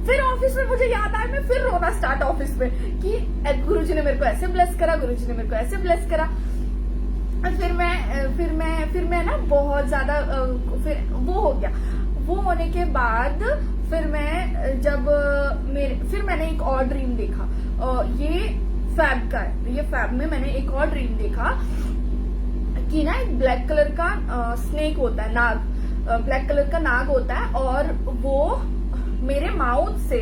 फिर ऑफिस में मुझे याद आया, मैं फिर रोना स्टार्ट ऑफिस में कि गुरुजी ने मेरे को ऐसे ब्लेस करा, गुरुजी ने मेरे को ऐसे ब्लेस करा। फिर मैं ना बहुत ज्यादा फिर वो हो गया। वो होने के बाद फिर मैंने एक और ड्रीम देखा। ये फैब का है। ये फैब में मैंने एक और ड्रीम देखा कि ना एक ब्लैक कलर का स्नेक होता है, नाग, ब्लैक कलर का नाग होता है, और वो मेरे माउथ से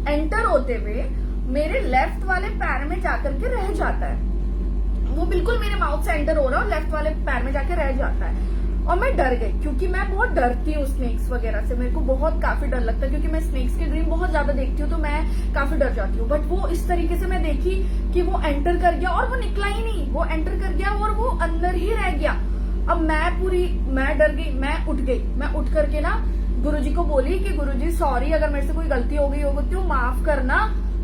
एंटर होते हुए मेरे लेफ्ट वाले पैर में जाकर के रह जाता है। वो बिल्कुल मेरे माउथ से एंटर हो रहा है और लेफ्ट वाले पैर में जाके रह जाता है। और मैं डर गई, क्योंकि मैं बहुत डरती हूँ स्नेक्स वगैरह से। मेरे को बहुत काफी डर लगता है, क्योंकि मैं स्नेक्स की ड्रीम बहुत ज्यादा देखती हूँ, तो मैं काफी डर जाती हूँ। बट वो इस तरीके से मैं देखी कि वो एंटर कर गया और वो निकला ही नहीं, वो एंटर कर गया और वो अंदर ही रह गया। अब मैं डर गई, मैं उठ करके ना गुरुजी को बोली कि गुरुजी सॉरी, अगर मेरे से कोई गलती हो गई होगी तो माफ करना,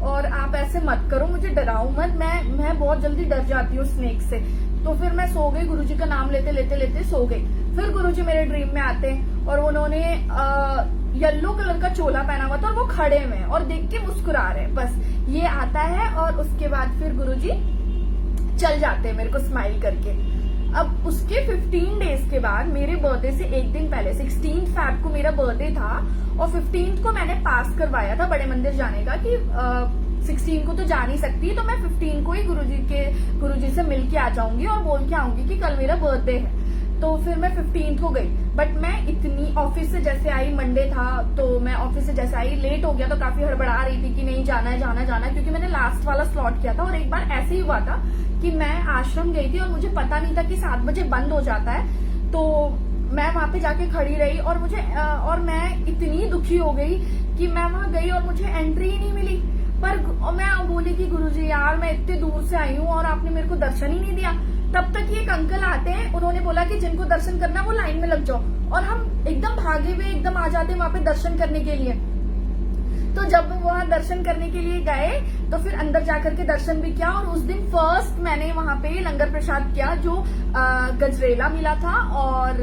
और आप ऐसे मत करो, मुझे डराओ मत, मैं बहुत जल्दी डर जाती हूँ स्नेक से। तो फिर मैं सो गई, गुरुजी का नाम लेते लेते सो गई। फिर गुरुजी मेरे ड्रीम में आते हैं और उन्होंने येलो कलर का चोला पहना हुआ था और वो खड़े हुए हैं और देख के मुस्कुरा रहे हैं। बस ये आता है और उसके बाद फिर गुरुजी चल जाते हैं मेरे को स्माइल करके। अब उसके 15 डेज के बाद मेरे बर्थडे से एक दिन पहले 16 फैब को मेरा बर्थडे था, और 15 को मैंने पास करवाया था बड़े मंदिर जाने का कि 16 को तो जा नहीं सकती, तो मैं 15 को ही गुरुजी से मिल के आ जाऊंगी और बोल के आऊंगी कि कल मेरा बर्थडे है। तो फिर मैं 15 को गई, बट मैं इतनी ऑफिस से जैसे आई, मंडे था, तो मैं ऑफिस से जैसे आई लेट हो गया, तो काफी हड़बड़ा रही थी कि नहीं जाना है, क्योंकि मैंने लास्ट वाला स्लॉट किया था। और एक बार ऐसे ही हुआ था कि मैं आश्रम गई थी और मुझे पता नहीं था कि 7 बजे बंद हो जाता है, तो मैं वहां पे जाके खड़ी रही और मैं इतनी दुखी हो गई कि मैं वहां गई और मुझे एंट्री ही नहीं मिली। पर मैं बोली कि गुरुजी यार, मैं इतने दूर से आई हूँ और आपने मेरे को दर्शन ही नहीं दिया। तब तक ये एक अंकल आते हैं, उन्होंने बोला कि जिनको दर्शन करना वो लाइन में लग जाओ, और हम एकदम भागे हुए एकदम आ जाते हैं वहां पे दर्शन करने के लिए। तो जब वहां दर्शन करने के लिए गए तो फिर अंदर जाकर के दर्शन भी किया, और उस दिन फर्स्ट मैंने वहां पे लंगर प्रसाद किया, जो गजरेला मिला था, और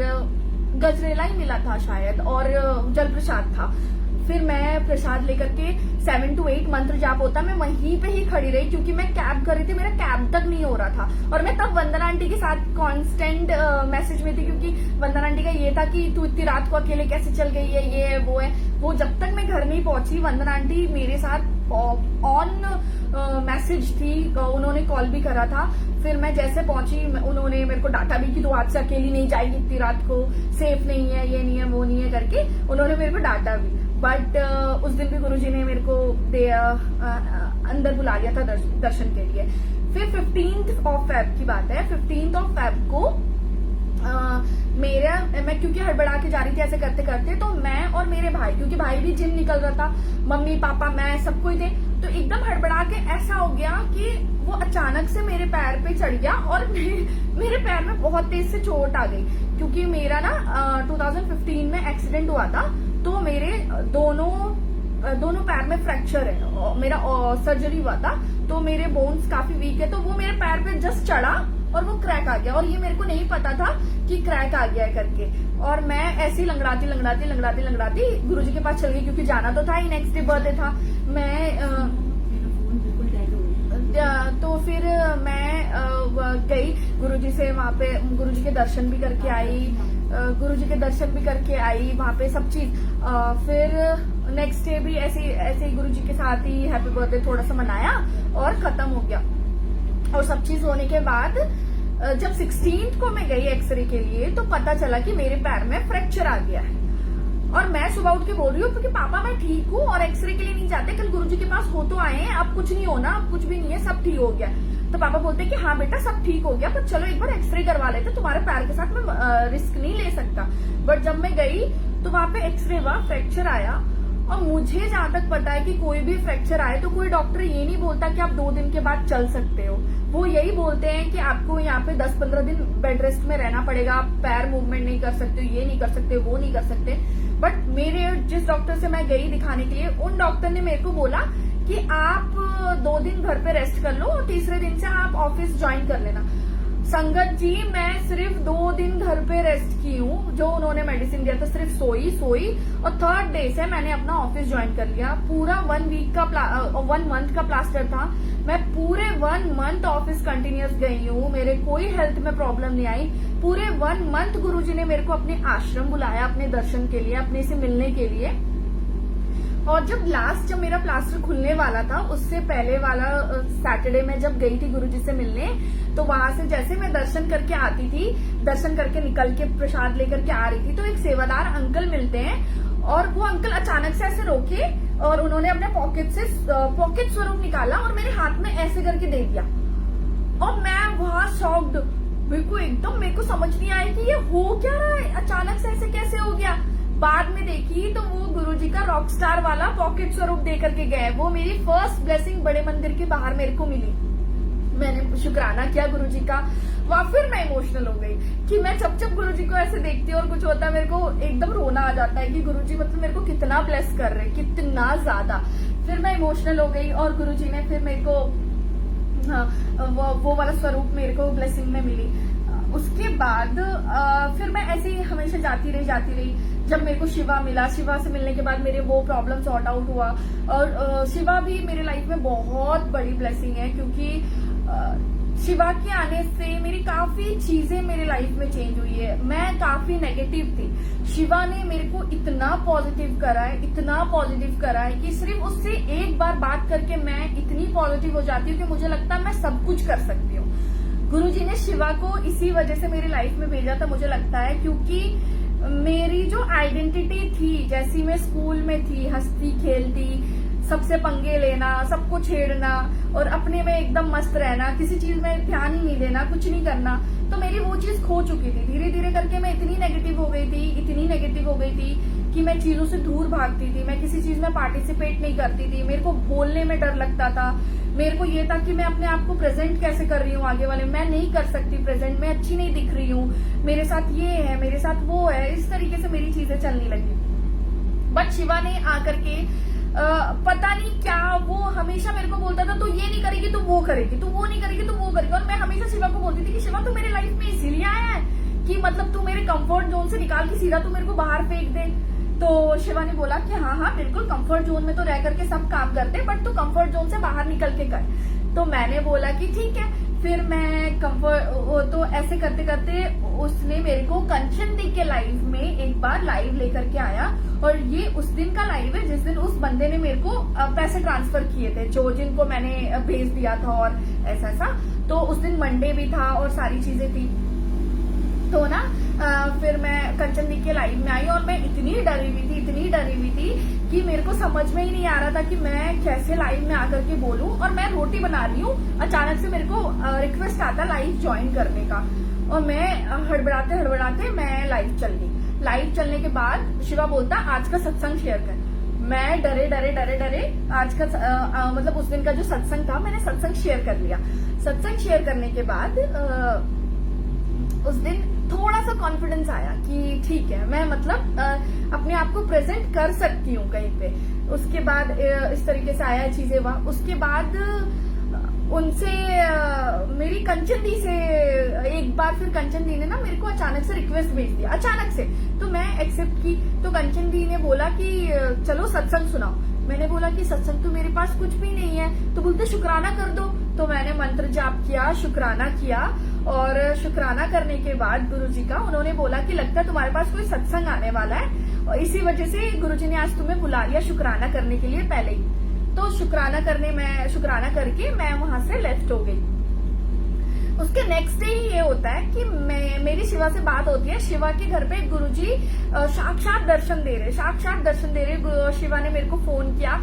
गजरेला ही मिला था शायद, और जल प्रसाद था। फिर मैं प्रसाद लेकर के 7 to 8 मंत्र जाप होता, मैं वहीं पे ही खड़ी रही, क्योंकि मैं कैब कर रही थी, मेरा कैब तक नहीं हो रहा था। और मैं तब वंदना आंटी के साथ कांस्टेंट मैसेज में थी, क्योंकि वंदना आंटी का ये था कि तू इतनी रात को अकेले कैसे चल गई है, ये है वो है वो। जब तक मैं घर नहीं पहुंची, वंदना आंटी मेरे साथ ऑन मैसेज थी, उन्होंने कॉल भी करा था। फिर मैं जैसे पहुंची, उन्होंने मेरे को डांटा भी कि तू आज से अकेली नहीं जाएगी इतनी रात को, सेफ नहीं है, ये नहीं है वो नहीं है करके उन्होंने मेरे को डांटा भी। बट उस दिन भी गुरुजी ने मेरे को अंदर बुला लिया था दर्शन के लिए। फिर 15th ऑफ फेब की बात है। 15th ऑफ फेब को मैं क्योंकि हड़बड़ा के जा रही थी ऐसे करते करते, तो मैं और मेरे भाई, क्योंकि भाई भी जिम निकल रहा था, मम्मी पापा मैं सब कोई थे, तो एकदम हड़बड़ा के ऐसा हो गया कि वो अचानक से मेरे पैर पे चढ़ गया और मेरे पैर में बहुत तेज से चोट आ गई। क्योंकि मेरा ना 2015 में एक्सीडेंट हुआ था, तो मेरे दोनों पैर में फ्रैक्चर है, मेरा सर्जरी हुआ था, तो मेरे बोन्स काफी वीक है, तो वो मेरे पैर पे जस्ट चढ़ा और वो क्रैक आ गया, और ये मेरे को नहीं पता था कि क्रैक आ गया है करके। और मैं ऐसे ही लंगड़ाती गुरुजी के पास चल गई, क्योंकि जाना तो था ही, नेक्स्ट डे बर्थडे था। तो फिर मैं गई गुरुजी से, वहां पे गुरुजी के दर्शन भी करके आई, वहां पे सब चीज। फिर नेक्स्ट डे भी ऐसे ही गुरुजी के साथ ही हैप्पी बर्थडे थोड़ा सा मनाया और खत्म हो गया। और सब चीज होने के बाद जब 16th को मैं गई एक्सरे के लिए, तो पता चला कि मेरे पैर में फ्रैक्चर आ गया है। और मैं सुबह उठ के बोल रही हूँ क्योंकि पापा मैं ठीक हूँ और एक्सरे के लिए नहीं जाते, कल गुरुजी के पास हो तो आए हैं, अब कुछ नहीं होना, अब कुछ भी नहीं है, सब ठीक हो गया। तो पापा बोलते कि हाँ बेटा सब ठीक हो गया, पर चलो एक बार एक्सरे करवा लेते, तुम्हारे पैर के साथ मैं रिस्क नहीं ले सकता। बट जब मैं गई तो वहां पे एक्सरे हुआ, फ्रैक्चर आया। और मुझे जहां तक पता है कि कोई भी फ्रैक्चर आए तो कोई डॉक्टर ये नहीं बोलता कि आप 2 दिन के बाद चल सकते हो, वो यही बोलते हैं कि आपको यहाँ पे 10-15 दिन बेड रेस्ट में रहना पड़ेगा, आप पैर मूवमेंट नहीं कर सकते, ये नहीं कर सकते, वो नहीं कर सकते। बट मेरे जिस डॉक्टर से मैं गई दिखाने के लिए, उन डॉक्टर ने मेरे को बोला कि आप 2 दिन घर पे रेस्ट कर लो और तीसरे दिन से आप ऑफिस ज्वाइन कर लेना। संगत जी, मैं सिर्फ 2 दिन घर पे रेस्ट की हूँ, जो उन्होंने मेडिसिन दिया था, सिर्फ सोई और 3rd डे से मैंने अपना ऑफिस ज्वाइन कर लिया। पूरा 1 मंथ का प्लास्टर था, मैं पूरे 1 मंथ ऑफिस कंटिन्यूअस गई हूँ, मेरे कोई हेल्थ में प्रॉब्लम नहीं आई। पूरे 1 मंथ गुरुजी ने मेरे को अपने आश्रम बुलाया अपने दर्शन के लिए, अपने से मिलने के लिए। और जब मेरा प्लास्टर खुलने वाला था, उससे पहले वाला सैटरडे में जब गई थी गुरुजी से मिलने, तो वहां से जैसे मैं दर्शन करके आती थी, दर्शन करके निकल के प्रसाद लेकर के आ रही थी, तो एक सेवादार अंकल मिलते हैं और वो अंकल अचानक से ऐसे रोके और उन्होंने अपने पॉकेट स्वरूप निकाला और मेरे हाथ में ऐसे करके दे दिया। और मैं वहां शॉक्ड, मेरे को समझ नहीं आया कि ये हो क्या रहा है, अचानक से ऐसे कैसे हो गया। बाद में देखी तो वो गुरुजी का रॉकस्टार वाला पॉकेट स्वरूप दे करके गए। वो मेरी फर्स्ट ब्लेसिंग बड़े मंदिर के बाहर मेरे को मिली। मैंने शुक्राना किया गुरुजी का। वहां फिर मैं इमोशनल हो गई कि मैं जब गुरुजी को ऐसे देखती हूँ और कुछ होता है, मेरे को एकदम रोना आ जाता है कि गुरुजी मतलब मेरे को कितना ब्लेस कर रहे, कितना ज्यादा। फिर मैं इमोशनल हो गई और गुरुजी ने फिर मेरे को वो वाला स्वरूप मेरे को ब्लेसिंग में मिली। उसके बाद फिर मैं ऐसे ही हमेशा जाती रही। जब मेरे को शिवा मिला, शिवा से मिलने के बाद मेरे वो प्रॉब्लम सॉर्ट आउट हुआ। और शिवा भी मेरे लाइफ में बहुत बड़ी ब्लेसिंग है, क्योंकि शिवा के आने से मेरी काफी चीजें मेरे लाइफ में चेंज हुई है। मैं काफी नेगेटिव थी, शिवा ने मेरे को इतना पॉजिटिव करा है कि सिर्फ उससे एक बार बात करके मैं इतनी पॉजिटिव हो जाती हूँ कि मुझे लगता है मैं सब कुछ कर सकती हूँ। गुरुजी ने शिवा को इसी वजह से मेरी लाइफ में भेजा था, मुझे लगता है, क्योंकि मेरी जो आइडेंटिटी थी, जैसी मैं स्कूल में थी, हंसती खेलती, सबसे पंगे लेना, सबको छेड़ना और अपने में एकदम मस्त रहना, किसी चीज में ध्यान ही नहीं देना, कुछ नहीं करना, तो मेरी वो चीज खो चुकी थी। धीरे धीरे करके मैं इतनी नेगेटिव हो गई थी कि मैं चीजों से दूर भागती थी। मैं किसी चीज में पार्टिसिपेट नहीं करती थी, मेरे को बोलने में डर लगता था। मेरे को ये था कि मैं अपने आप को प्रेजेंट कैसे कर रही हूँ आगे वाले, मैं नहीं कर सकती प्रेजेंट, मैं अच्छी नहीं दिख रही हूँ, मेरे साथ ये है, मेरे साथ वो है, इस तरीके से मेरी चीजें चलने लगी। बट शिवा ने आकर के पता नहीं क्या, वो हमेशा मेरे को बोलता था तो ये नहीं करेगी तो वो करेगी, तो वो नहीं करेगी तो वो करेगी। और मैं हमेशा शिवा को बोलती थी कि शिवा तू मेरे लाइफ में इसीलिए आया है कि मतलब तू मेरे कंफर्ट जोन से निकाल के सीधा तू मेरे को बाहर फेंक दे। तो शिवा ने बोला कि हाँ बिल्कुल, कंफर्ट जोन में तो रह करके सब काम करते, बट तू कंफर्ट जोन से बाहर निकल के कर। तो मैंने बोला कि ठीक है। फिर मैं तो ऐसे करते करते उसने मेरे को कंचन दी के लाइव में एक बार लाइव लेकर के आया, और ये उस दिन का लाइव है जिस दिन उस बंदे ने मेरे को पैसे ट्रांसफर किए थे, जो जिनको मैंने भेज दिया था और ऐसा। तो उस दिन मंडे भी था और सारी चीजें थी। तो ना फिर मैं कंचन दी के लाइव में आई और मैं इतनी डरी हुई थी कि मेरे को समझ में ही नहीं आ रहा था कि मैं कैसे लाइव में आकर के बोलूं। और मैं रोटी बना रही हूँ, अचानक से मेरे को रिक्वेस्ट आता लाइव ज्वाइन करने का, और मैं हड़बड़ाते मैं लाइव चल गई। लाइव चलने के बाद शिवा बोलता आज का सत्संग शेयर कर। मैं डरे आज का मतलब उस दिन का जो सत्संग था, मैंने सत्संग शेयर कर लिया। सत्संग शेयर करने के बाद उस दिन थोड़ा सा कॉन्फिडेंस आया कि ठीक है, मैं मतलब अपने आप को प्रेजेंट कर सकती हूँ कहीं पे। उसके बाद इस तरीके से आया चीजें वहां। उसके बाद उनसे मेरी कंचन दी से एक बार फिर कंचन दी ने ना मेरे को अचानक से रिक्वेस्ट भेज दिया, अचानक से। तो मैं एक्सेप्ट की। तो कंचन दी ने बोला कि चलो सत्संग सुनाओ। मैंने बोला कि सत्संग तो मेरे पास कुछ भी नहीं है। तो बोलते शुक्राना कर दो। तो मैंने मंत्र जाप किया, शुक्राना किया, और शुक्राना करने के बाद गुरुजी का उन्होंने बोला कि लगता है तुम्हारे पास कोई सत्संग आने वाला है, और इसी वजह से गुरुजी ने आज तुम्हें बुला लिया शुक्राना करने के लिए पहले ही। तो शुक्राना करके मैं वहां से लेफ्ट हो गई। उसके नेक्स्ट डे ही ये होता है कि मेरी शिवा से बात होती है। शिवा के घर पे गुरुजी साक्षात दर्शन दे रहे। शिवा ने मेरे को फोन किया,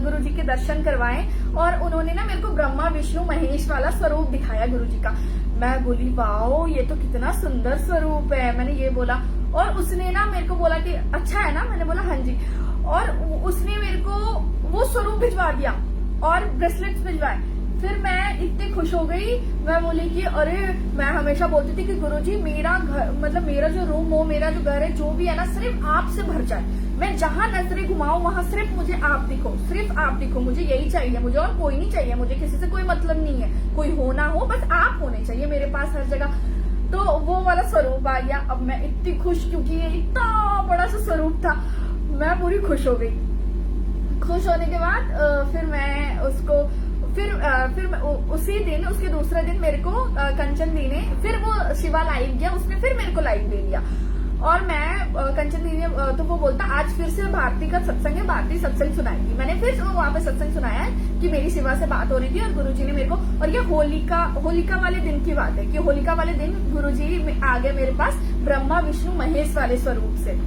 गुरुजी के दर्शन करवाए, और उन्होंने ना मेरे को ब्रह्मा विष्णु महेश वाला स्वरूप दिखाया गुरुजी का। मैं बोली वाओ, ये तो कितना सुंदर स्वरूप है, मैंने ये बोला। और उसने ना मेरे को बोला कि अच्छा है ना, मैंने बोला हाँ जी। और उसने मेरे को वो स्वरूप भिजवा दिया और ब्रेसलेट्स भिजवाए। फिर मैं इतनी खुश हो गई। मैं बोली कि अरे, मैं हमेशा बोलती थी कि गुरुजी मेरा घर, मतलब मेरा जो रूम हो, मेरा जो घर है, जो भी है ना, सिर्फ आपसे भर जाए। मैं जहां नजरें घुमाऊं वहां सिर्फ मुझे आप दिखो, सिर्फ आप दिखो, मुझे यही चाहिए, मुझे और कोई नहीं चाहिए, मुझे किसी से कोई मतलब नहीं है, कोई हो ना हो, बस आप होने चाहिए मेरे पास हर जगह। तो वो वाला स्वरूप आ गया। अब मैं इतनी खुश, क्योंकि ये इतना बड़ा सा स्वरूप था, मैं पूरी खुश हो गई। खुश होने के बाद फिर मैं उसको फिर उसी दिन, उसके दूसरे दिन मेरे को कंचन दी ने, फिर वो शिवा लाइव गया, उसने फिर मेरे को लाइव दे दिया। और मैं कंचन दीदी तो वो बोलता आज फिर से भारती का सत्संग है, भारती सत्संग सुनाएगी। मैंने फिर वहां पे सत्संग सुनाया है कि मेरी शिवा से बात हो रही थी और गुरुजी ने मेरे को, और ये होलिका वाले दिन की बात है कि होलिका वाले दिन गुरुजी आ गए मेरे पास ब्रह्मा विष्णु महेश वाले स्वरूप से।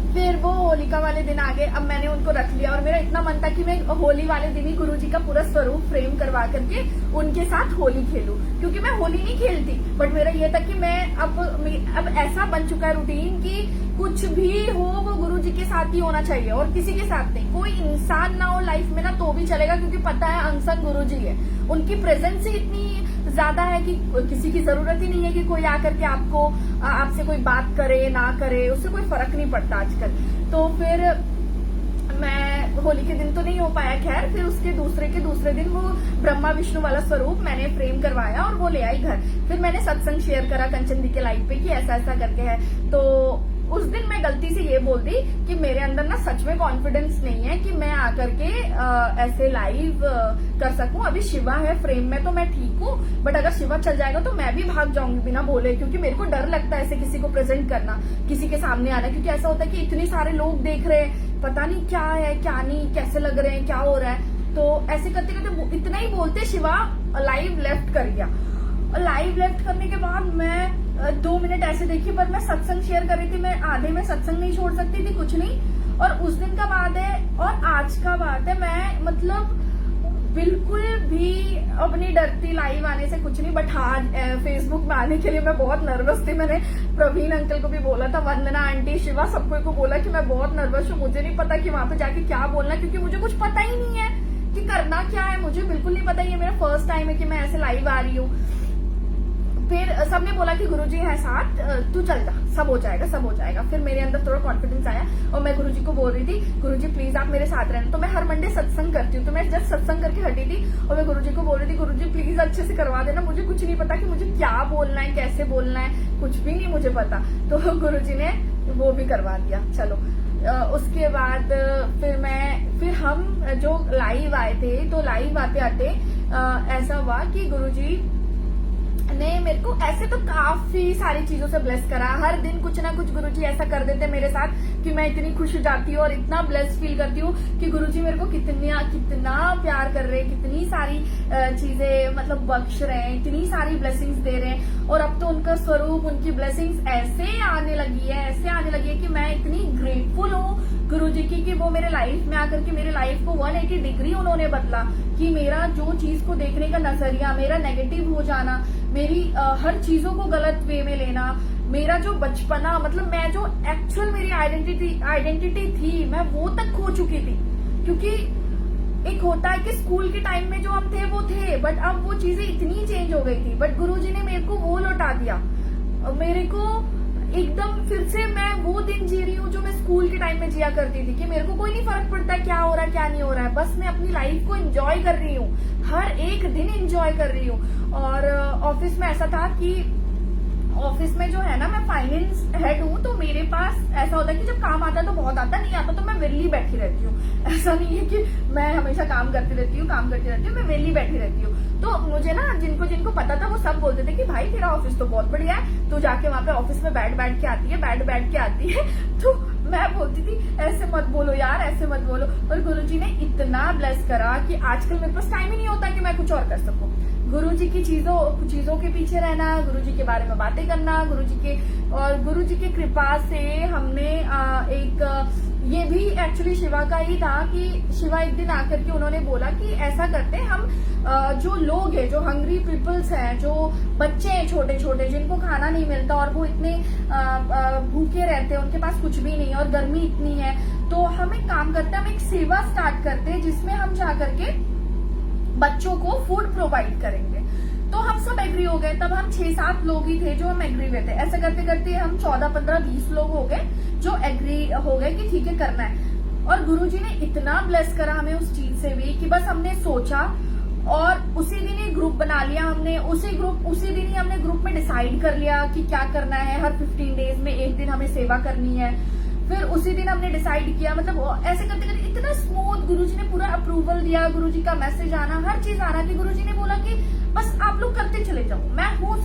फिर वो होलिका वाले दिन आ गए, अब मैंने उनको रख लिया और मेरा इतना मन था कि मैं होली वाले दिन ही गुरुजी का पूरा स्वरूप फ्रेम करवा करके उनके साथ होली खेलूं, क्योंकि मैं होली नहीं खेलती, बट मेरा ये था कि मैं अब ऐसा बन चुका है रूटीन कि कुछ भी हो वो गुरुजी के साथ ही होना चाहिए और किसी के साथ नहीं। कोई इंसान ना हो लाइफ में ना तो भी चलेगा, क्योंकि पता है अनसन गुरुजी है, उनकी प्रेजेंस ही इतनी ज्यादा है कि किसी की जरूरत ही नहीं है कि कोई आकर के आपसे कोई बात करे ना करे, उससे कोई फर्क नहीं पड़ता आजकल। तो फिर मैं होली के दिन तो नहीं हो पाया, खैर फिर उसके दूसरे दिन वो ब्रह्मा विष्णु वाला स्वरूप मैंने फ्रेम करवाया और वो ले आई घर। फिर मैंने सत्संग शेयर करा कंचन दी के लाइव पे कि ऐसा ऐसा करके है। तो उस दिन मैं गलती से ये बोल दी कि मेरे अंदर ना सच में कॉन्फिडेंस नहीं है कि मैं आकर के ऐसे लाइव कर सकूं। अभी शिवा है फ्रेम में तो मैं ठीक हूँ, बट अगर शिवा चल जाएगा तो मैं भी भाग जाऊंगी बिना बोले, क्योंकि मेरे को डर लगता है ऐसे किसी को प्रेजेंट करना, किसी के सामने आना, क्योंकि ऐसा होता है कि इतने सारे लोग देख रहे हैं, पता नहीं क्या है क्या नहीं, कैसे लग रहे हैं, क्या हो रहा है। तो ऐसे करते करते इतना ही बोलते शिवा लाइव लेफ्ट कर गया। और लाइव लेफ्ट करने के बाद मैं 2 मिनट ऐसे देखी, पर मैं सत्संग शेयर कर रही थी, मैं आधे में सत्संग नहीं छोड़ सकती थी, कुछ नहीं। और उस दिन का बात है और आज का बात है, मैं मतलब बिल्कुल भी अपनी डरती लाइव आने से कुछ नहीं, बट हाँ फेसबुक में आने के लिए मैं बहुत नर्वस थी। मैंने प्रवीण अंकल को भी बोला था, वंदना आंटी, शिवा, सबको को बोला कि मैं बहुत नर्वस हूँ, मुझे नहीं पता कि वहां पे जाके क्या बोलना, क्योंकि मुझे कुछ पता ही नहीं है कि करना क्या है, मुझे बिल्कुल नहीं पता। ये मेरा फर्स्ट टाइम है कि मैं ऐसे लाइव आ रही हूँ। फिर सबने बोला कि गुरुजी है साथ, तू चल जा, सब हो जाएगा सब हो जाएगा। फिर मेरे अंदर थोड़ा कॉन्फिडेंस आया और मैं गुरुजी को बोल रही थी, गुरुजी प्लीज आप मेरे साथ रहना। तो मैं हर मंडे सत्संग करती हूँ, तो मैं जस्ट सत्संग करके हटी थी और मैं गुरुजी को बोल रही थी, गुरुजी प्लीज अच्छे से करवा देना, मुझे कुछ नहीं पता कि मुझे क्या बोलना है, कैसे बोलना है, कुछ भी नहीं मुझे पता। तो गुरुजी ने वो भी करवा दिया। चलो उसके बाद फिर हम जो लाइव आए थे, तो लाइव आते आते ऐसा हुआ कि गुरुजी ने मेरे को ऐसे तो काफी सारी चीजों से ब्लेस करा। हर दिन कुछ ना कुछ गुरुजी ऐसा कर देते मेरे साथ कि मैं इतनी खुश हो जाती हूँ और इतना ब्लेस फील करती हूँ कि गुरुजी मेरे को कितना प्यार कर रहे हैं, कितनी सारी चीजें मतलब बख्श रहे हैं, इतनी सारी ब्लेसिंग्स दे रहे हैं। और अब तो उनका स्वरूप, उनकी ब्लेसिंग्स ऐसे आने लगी है कि मैं इतनी ग्रेटफुल हूँ गुरुजी की कि वो मेरे लाइफ में आकर के मेरे लाइफ को 180 डिग्री उन्होंने बदला, कि मेरा जो चीज को देखने का नजरिया, मेरा नेगेटिव हो जाना, मेरी हर चीजों को गलत वे में लेना, मेरा जो बचपना, मतलब मैं जो एक्चुअल मेरी आइडेंटिटी थी मैं वो तक खो चुकी थी। क्योंकि एक होता है कि स्कूल के टाइम में जो हम थे वो थे, बट अब वो चीजें इतनी चेंज हो गई थी, बट गुरुजी ने मेरे को वो लौटा दिया। मेरे को एकदम फिर से मैं वो दिन जी रही हूँ जो मैं स्कूल के टाइम में जिया करती थी, कि मेरे को कोई नहीं फर्क पड़ता क्या हो रहा है क्या नहीं हो रहा है, बस मैं अपनी लाइफ को एंजॉय कर रही हूँ, हर एक दिन एंजॉय कर रही हूँ। और ऑफिस में ऐसा था कि ऑफिस में जो है ना, मैं फाइनेंस हेड हूँ, तो मेरे पास ऐसा होता है कि जब काम आता है तो बहुत आता, नहीं आता तो मैं वेली बैठी रहती हूँ। ऐसा नहीं है कि मैं हमेशा काम करती रहती हूँ, मैं वेली बैठी रहती हूँ। तो मुझे ना जिनको पता था वो सब बोलते थे कि भाई तेरा ऑफिस तो बहुत बढ़िया है, तू जाके वहां पे ऑफिस में बैठ के आती है। तो मैं बोलती थी ऐसे मत बोलो यार, ऐसे मत बोलो। और गुरुजी ने इतना ब्लेस करा कि आजकल मेरे पास टाइम ही नहीं होता कि मैं कुछ और कर सकूं। गुरुजी की चीजों के पीछे रहना, गुरुजी के बारे में बातें करना, गुरुजी के कृपा से हमने ये भी एक्चुअली शिवा का ही था कि शिवा एक दिन आकर के उन्होंने बोला कि ऐसा करते हम जो लोग हैं, जो हंग्री पीपल्स हैं, जो बच्चे हैं छोटे छोटे जिनको खाना नहीं मिलता और वो इतने भूखे रहते हैं, उनके पास कुछ भी नहीं है और गर्मी इतनी है, तो हम एक काम करते हैं, हम एक सेवा स्टार्ट करते हैं जिसमें हम जाकर के बच्चों को फूड प्रोवाइड करेंगे। तो हम सब एग्री हो गए। तब हम 6-7 लोग ही थे जो हम एग्री हुए थे। ऐसे करते करते हम 14, 15, 20 लोग हो गए जो एग्री हो गए कि ठीक है करना है। और गुरुजी ने इतना ब्लेस करा हमें उस चीज से भी कि बस हमने सोचा और उसी दिन ही ग्रुप बना लिया हमने। उसी दिन ही हमने ग्रुप में डिसाइड कर लिया कि क्या करना है। हर 15 डेज में एक दिन हमें सेवा करनी है। फिर उसी दिन हमने डिसाइड किया, मतलब ऐसे करते करते इतना स्मूथ गुरुजी ने पूरा अप्रूवल दिया, गुरुजी का मैसेज आना, हर चीज आना कि गुरुजी ने बोला कि बस आप लोग करते चले जाओ, मैं हूँ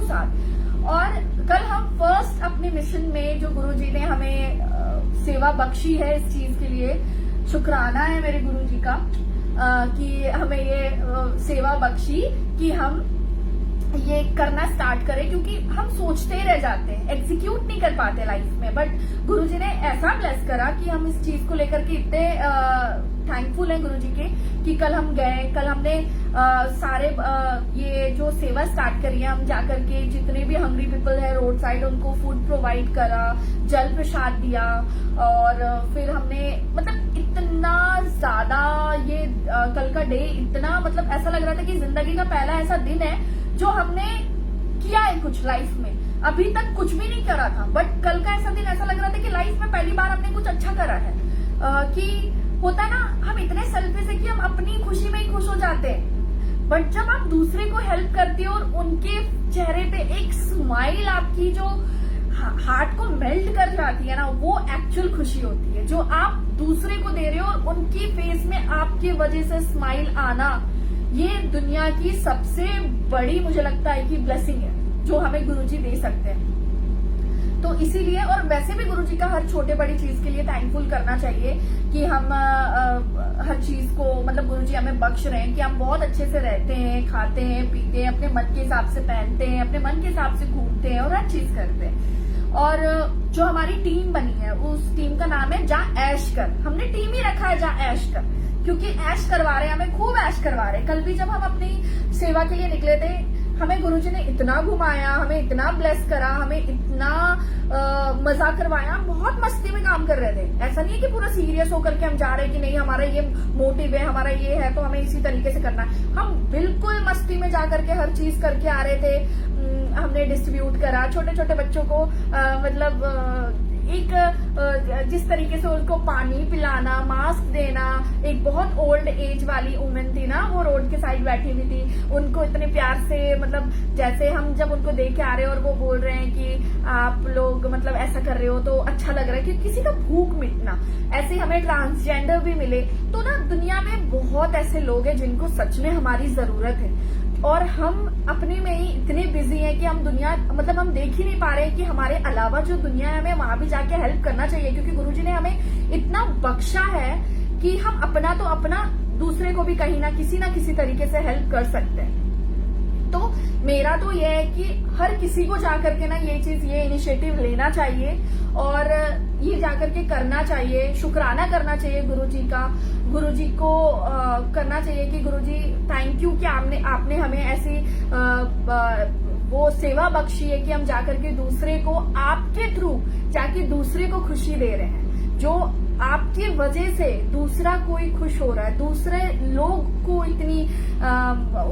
साथ। और कल हम फर्स्ट अपने मिशन में जो गुरुजी ने हमें सेवा बख्शी है, इस चीज के लिए शुक्राना है मेरे गुरुजी का कि हमें ये सेवा बख्शी कि हम ये करना स्टार्ट करें, क्योंकि हम सोचते ही रह जाते हैं, एग्जीक्यूट नहीं कर पाते लाइफ में। बट गुरुजी ने ऐसा ब्लेस करा कि हम इस चीज को लेकर के इतने थैंकफुल हैं गुरुजी के कि कल हम गए, कल हमने सारे ये जो सेवा स्टार्ट करी है, हम जाकर के जितने भी हंग्री पीपल है रोड साइड उनको फूड प्रोवाइड करा, जल प्रसाद दिया, और फिर हमने मतलब इतना ज्यादा ये कल का डे इतना मतलब ऐसा लग रहा था कि जिंदगी का पहला ऐसा दिन है जो हमने किया है कुछ लाइफ में, अभी तक कुछ भी नहीं करा था। बट कल का ऐसा दिन ऐसा लग रहा था कि लाइफ में पहली बार हमने कुछ अच्छा करा है। कि होता है ना, हम इतने सेल्फिश है कि हम अपनी खुशी में ही खुश हो जाते हैं, बट जब आप दूसरे को हेल्प करते हो और उनके चेहरे पे एक स्माइल आपकी जो हार्ट को मेल्ट कर जाती है ना, वो एक्चुअल खुशी होती है जो आप दूसरे को दे रहे हो। और उनकी फेस में आपके वजह से स्माइल आना, ये दुनिया की सबसे बड़ी मुझे लगता है कि ब्लेसिंग है जो हमें गुरुजी दे सकते हैं। तो इसीलिए, और वैसे भी गुरुजी का हर छोटे बड़ी चीज के लिए थैंकफुल करना चाहिए कि हम हर चीज को मतलब गुरुजी हमें बख्श रहे हैं कि हम बहुत अच्छे से रहते हैं, खाते हैं, पीते हैं, अपने मन के हिसाब से पहनते हैं, अपने मन के हिसाब से घूमते हैं और हर चीज करते हैं। और जो हमारी टीम बनी है उस टीम का नाम है जा ऐश कर। हमने टीम ही रखा है जा ऐश कर, क्योंकि ऐश करवा रहे हैं, हमें खूब ऐश करवा रहे हैं। कल भी जब हम अपनी सेवा के लिए निकले थे, हमें गुरुजी ने इतना घुमाया, हमें इतना ब्लेस करा, हमें इतना मजा करवाया, बहुत मस्ती में काम कर रहे थे। ऐसा नहीं है कि पूरा सीरियस होकर के हम जा रहे हैं कि नहीं हमारा ये मोटिव है, हमारा ये है तो हमें इसी तरीके से करना है। हम बिल्कुल मस्ती में जाकर के हर चीज करके आ रहे थे। हमने डिस्ट्रीब्यूट करा छोटे छोटे बच्चों को, मतलब एक जिस तरीके से उनको पानी पिलाना, मास्क देना। एक बहुत ओल्ड एज वाली वुमेन थी ना, वो रोड के साइड बैठी हुई थी, उनको इतने प्यार से मतलब जैसे हम जब उनको देख के आ रहे हैं और वो बोल रहे हैं कि आप लोग मतलब ऐसा कर रहे हो तो अच्छा लग रहा है कि किसी का भूख मिटना। ऐसे हमें ट्रांसजेंडर भी मिले। तो ना दुनिया में बहुत ऐसे लोग हैं जिनको सच में हमारी जरूरत है, और हम अपने में ही इतने बिजी हैं कि हम दुनिया मतलब हम देख ही नहीं पा रहे हैं कि हमारे अलावा जो दुनिया है हमें वहां भी जाके हेल्प करना चाहिए, क्योंकि गुरुजी ने हमें इतना बख्शा है कि हम अपना तो अपना, दूसरे को भी कहीं ना किसी तरीके से हेल्प कर सकते हैं। तो मेरा तो ये है कि हर किसी को जाकर के ना ये चीज, ये इनिशिएटिव लेना चाहिए और ये जाकर के करना चाहिए, शुक्राना करना चाहिए गुरुजी का, गुरुजी को करना चाहिए कि गुरुजी थैंक यू कि आपने हमें ऐसी वो सेवा बख्शी है कि हम जाकर के दूसरे को आपके थ्रू जाके दूसरे को खुशी दे रहे हैं। जो आपकी वजह से दूसरा कोई खुश हो रहा है, दूसरे लोग को इतनी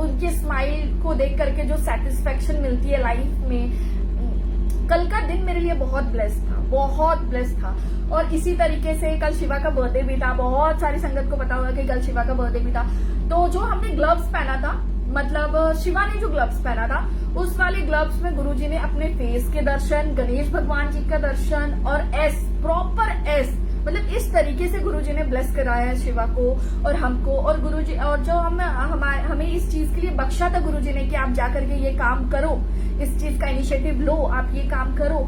उनके स्माइल को देख करके जो सेटिस्फेक्शन मिलती है लाइफ में। कल का दिन मेरे लिए बहुत ब्लेस था, बहुत ब्लेस था। और इसी तरीके से कल शिवा का बर्थडे भी था। बहुत सारी संगत को पता होगा कि कल शिवा का बर्थडे भी था। तो जो हमने ग्लव्स पहना था, मतलब शिवा ने जो ग्लव्स पहना था, उस वाले ग्लव्स में गुरुजी ने अपने फेस के दर्शन, गणेश भगवान जी का दर्शन और एस, प्रॉपर एस, मतलब इस तरीके से गुरुजी ने ब्लेस कराया है शिवा को और हमको। और गुरुजी, और जो हमें इस चीज के लिए बख्शा था गुरुजी ने कि आप जाकर के ये काम करो, इस चीज का इनिशिएटिव लो, आप ये काम करो।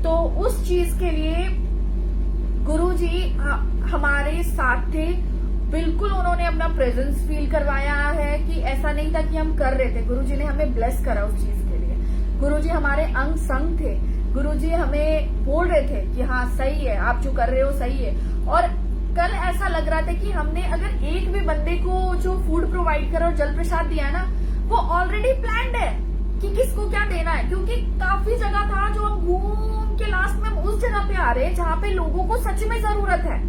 तो उस चीज के लिए गुरुजी हमारे साथ थे, बिल्कुल उन्होंने अपना प्रेजेंस फील करवाया है कि ऐसा नहीं था कि हम कर रहे थे, गुरुजी ने हमें ब्लेस करा उस चीज के लिए। गुरुजी हमारे अंग संग थे, गुरुजी हमें बोल रहे थे कि हाँ सही है, आप जो कर रहे हो सही है। और कल ऐसा लग रहा था कि हमने अगर एक भी बंदे को जो फूड प्रोवाइड करा और जल प्रसाद दिया है ना, वो ऑलरेडी प्लान्ड है कि किसको क्या देना है। क्योंकि काफी जगह था जो हम घूम के लास्ट में उस जगह पे आ रहे हैं जहाँ पे लोगों को सच में जरूरत है।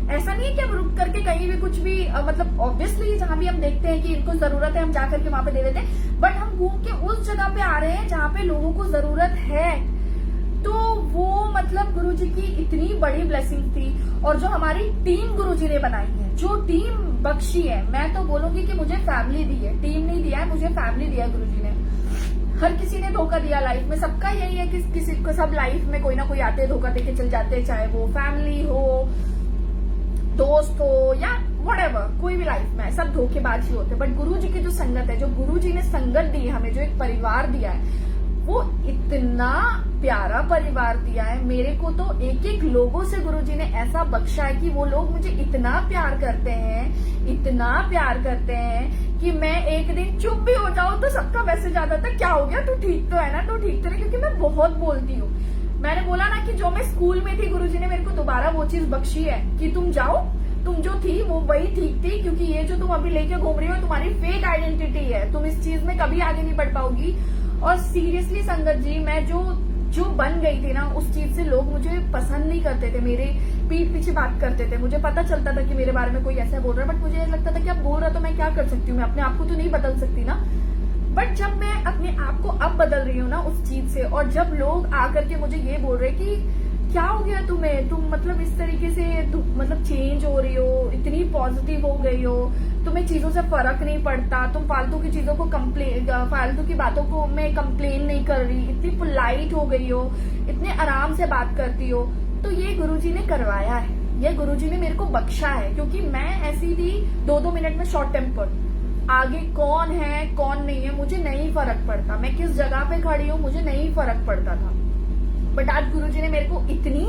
ऐसा नहीं है कि हम रुक करके कहीं भी कुछ भी मतलब ऑब्वियसली जहां भी हम देखते हैं कि इनको जरूरत है हम जाकर के वहां पे दे देते हैं, बट हम घूम के उस जगह पे आ रहे हैं जहाँ पे लोगों को जरूरत है। तो वो मतलब गुरुजी की इतनी बड़ी ब्लेसिंग थी। और जो हमारी टीम गुरुजी ने बनाई है, जो टीम बख्शी है, मैं तो बोलूंगी कि मुझे फैमिली दी है, टीम नहीं दिया है, मुझे फैमिली दिया गुरुजी ने। हर किसी ने धोखा दिया लाइफ में, सबका यही है कि किसी को, सब लाइफ में कोई ना कोई आते धोखा देके चल जाते हैं, चाहे वो फैमिली हो, दोस्त हो या व्हाटएवर, कोई भी लाइफ में सब धोखेबाज ही होते हैं। बट गुरुजी की जो संगत है, जो गुरुजी ने संगत दी है हमें, जो एक परिवार दिया है, वो इतना प्यारा परिवार दिया है मेरे को। तो एक एक लोगों से गुरुजी ने ऐसा बख्शा है कि वो लोग मुझे इतना प्यार करते हैं, इतना प्यार करते हैं कि मैं एक दिन चुप भी हो जाऊं तो सबका मैसेज आता था, क्या हो गया, तू ठीक तो है ना, तू ठीक तो है, क्योंकि मैं बहुत बोलती हूँ। मैंने बोला ना कि जो मैं स्कूल में थी गुरुजी ने मेरे को दोबारा वो चीज बख्शी है कि तुम जाओ, तुम जो थी वो वही ठीक थी, क्योंकि ये जो तुम अभी लेके घूम रही हो तुम्हारी फेक आइडेंटिटी है, तुम इस चीज में कभी आगे नहीं बढ़ पाओगी। और सीरियसली संगत जी, मैं जो बन गई थी ना उस चीज से लोग मुझे पसंद नहीं करते थे, मेरे पीठ पीछे बात करते थे। मुझे पता चलता था कि मेरे बारे में कोई ऐसा बोल रहा है, बट मुझे लगता था कि अब बोल रहा तो मैं क्या कर सकती हूँ, मैं अपने आप को तो नहीं बदल सकती ना। बट जब मैं अपने आप को अब बदल रही हूँ ना उस चीज से, और जब लोग आकर के मुझे ये बोल रहे कि क्या हो गया तुम्हें, तुम मतलब इस तरीके से मतलब चेंज हो रही हो, इतनी पॉजिटिव हो गई हो, तुम्हें चीजों से फर्क नहीं पड़ता, तुम फालतू की चीजों को फालतू की बातों को मैं कंप्लेन नहीं कर रही, इतनी पोलाइट हो गई हो, इतने आराम से बात करती हो। तो ये गुरुजी ने करवाया है, ये गुरुजी ने मेरे को बख्शा है, क्योंकि मैं ऐसी थी 2-2 मिनट में शॉर्ट टेम्पर। आगे कौन है कौन नहीं है मुझे नहीं फर्क पड़ता, मैं किस जगह पे खड़ी हूँ मुझे नहीं फर्क पड़ता था। बट आज गुरुजी ने मेरे को इतनी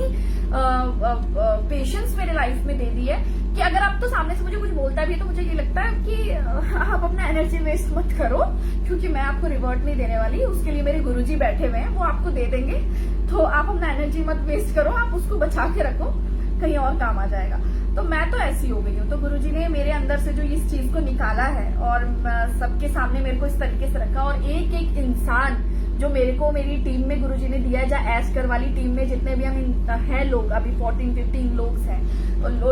पेशेंस मेरे लाइफ में दे दी है कि अगर आप तो सामने से मुझे कुछ बोलता भी है तो मुझे ये लगता है कि आप अपना एनर्जी वेस्ट मत करो, क्योंकि मैं आपको रिवर्ट नहीं देने वाली, उसके लिए मेरे गुरुजी बैठे हुए हैं, वो आपको दे देंगे। तो आप अपना एनर्जी मत वेस्ट करो, आप उसको बचा के रखो, कहीं और काम आ जाएगा। तो मैं तो ऐसी हो गई हूँ। तो गुरुजी ने मेरे अंदर से जो इस चीज को निकाला है और सबके सामने मेरे को इस तरीके से रखा, और एक एक इंसान जो मेरे को मेरी टीम में गुरुजी ने दिया है, जहाँ एस्कर वाली टीम में जितने भी हम हैं लोग, अभी 14-15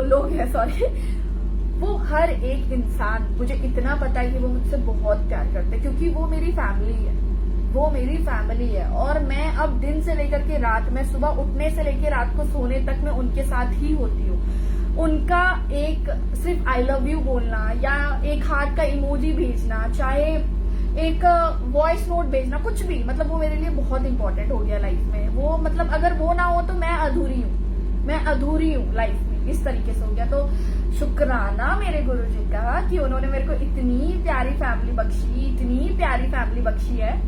लोग हैं सॉरी, वो हर एक इंसान, मुझे इतना पता है कि वो मुझसे बहुत प्यार करते हैं, क्योंकि वो मेरी फैमिली है, वो मेरी फैमिली है। और मैं अब दिन से लेकर के रात, मैं सुबह उठने से लेकर रात को सोने तक मैं उनके साथ ही होती हूँ। उनका एक सिर्फ आई लव यू बोलना या एक हार्ट का इमोजी भेजना, चाहे एक वॉइस नोट भेजना, कुछ भी, मतलब वो मेरे लिए बहुत इंपॉर्टेंट हो गया लाइफ में। वो मतलब अगर वो ना हो तो मैं अधूरी हूँ लाइफ में, इस तरीके से हो गया। तो शुक्राना मेरे गुरुजी का कि उन्होंने मेरे को इतनी प्यारी फैमिली बख्शी, इतनी प्यारी फैमिली बख्शी है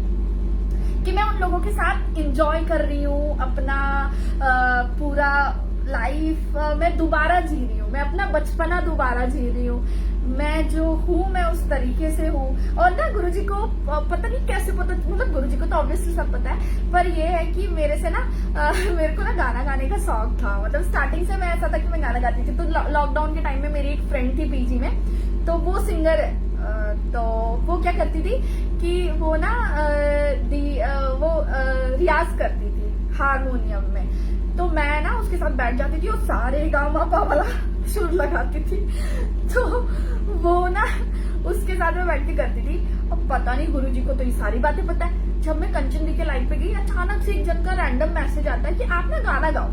कि मैं उन लोगों के साथ एंजॉय कर रही हूँ अपना पूरा लाइफ। मैं दोबारा जी रही हूँ, मैं अपना बचपना दोबारा जी रही हूँ, मैं जो हूँ मैं उस तरीके से हूँ। और ना गुरुजी को पता नहीं कैसे पता, मतलब गुरुजी को तो ऑब्वियसली सब पता है, पर ये है कि मेरे से ना मेरे को ना गाना गाने का शौक था। मतलब स्टार्टिंग से मैं ऐसा था कि मैं गाना गाती थी। तो लॉकडाउन के टाइम में मेरी एक फ्रेंड थी पीजी में, तो वो सिंगर है, तो वो क्या करती थी कि वो ना रियाज करती थी हारमोनियम में। तो मैं ना उसके साथ बैठ जाती थी और सारे गामा वाला सुर लगाती थी। तो वो ना उसके साथ में बैठ के करती थी। अब पता नहीं गुरुजी को तो ये सारी बातें पता है। जब मैं कंचन दी के लाइफ पे गई, अचानक से एक जन का रैंडम मैसेज आता है कि आप ना गाना गाओ।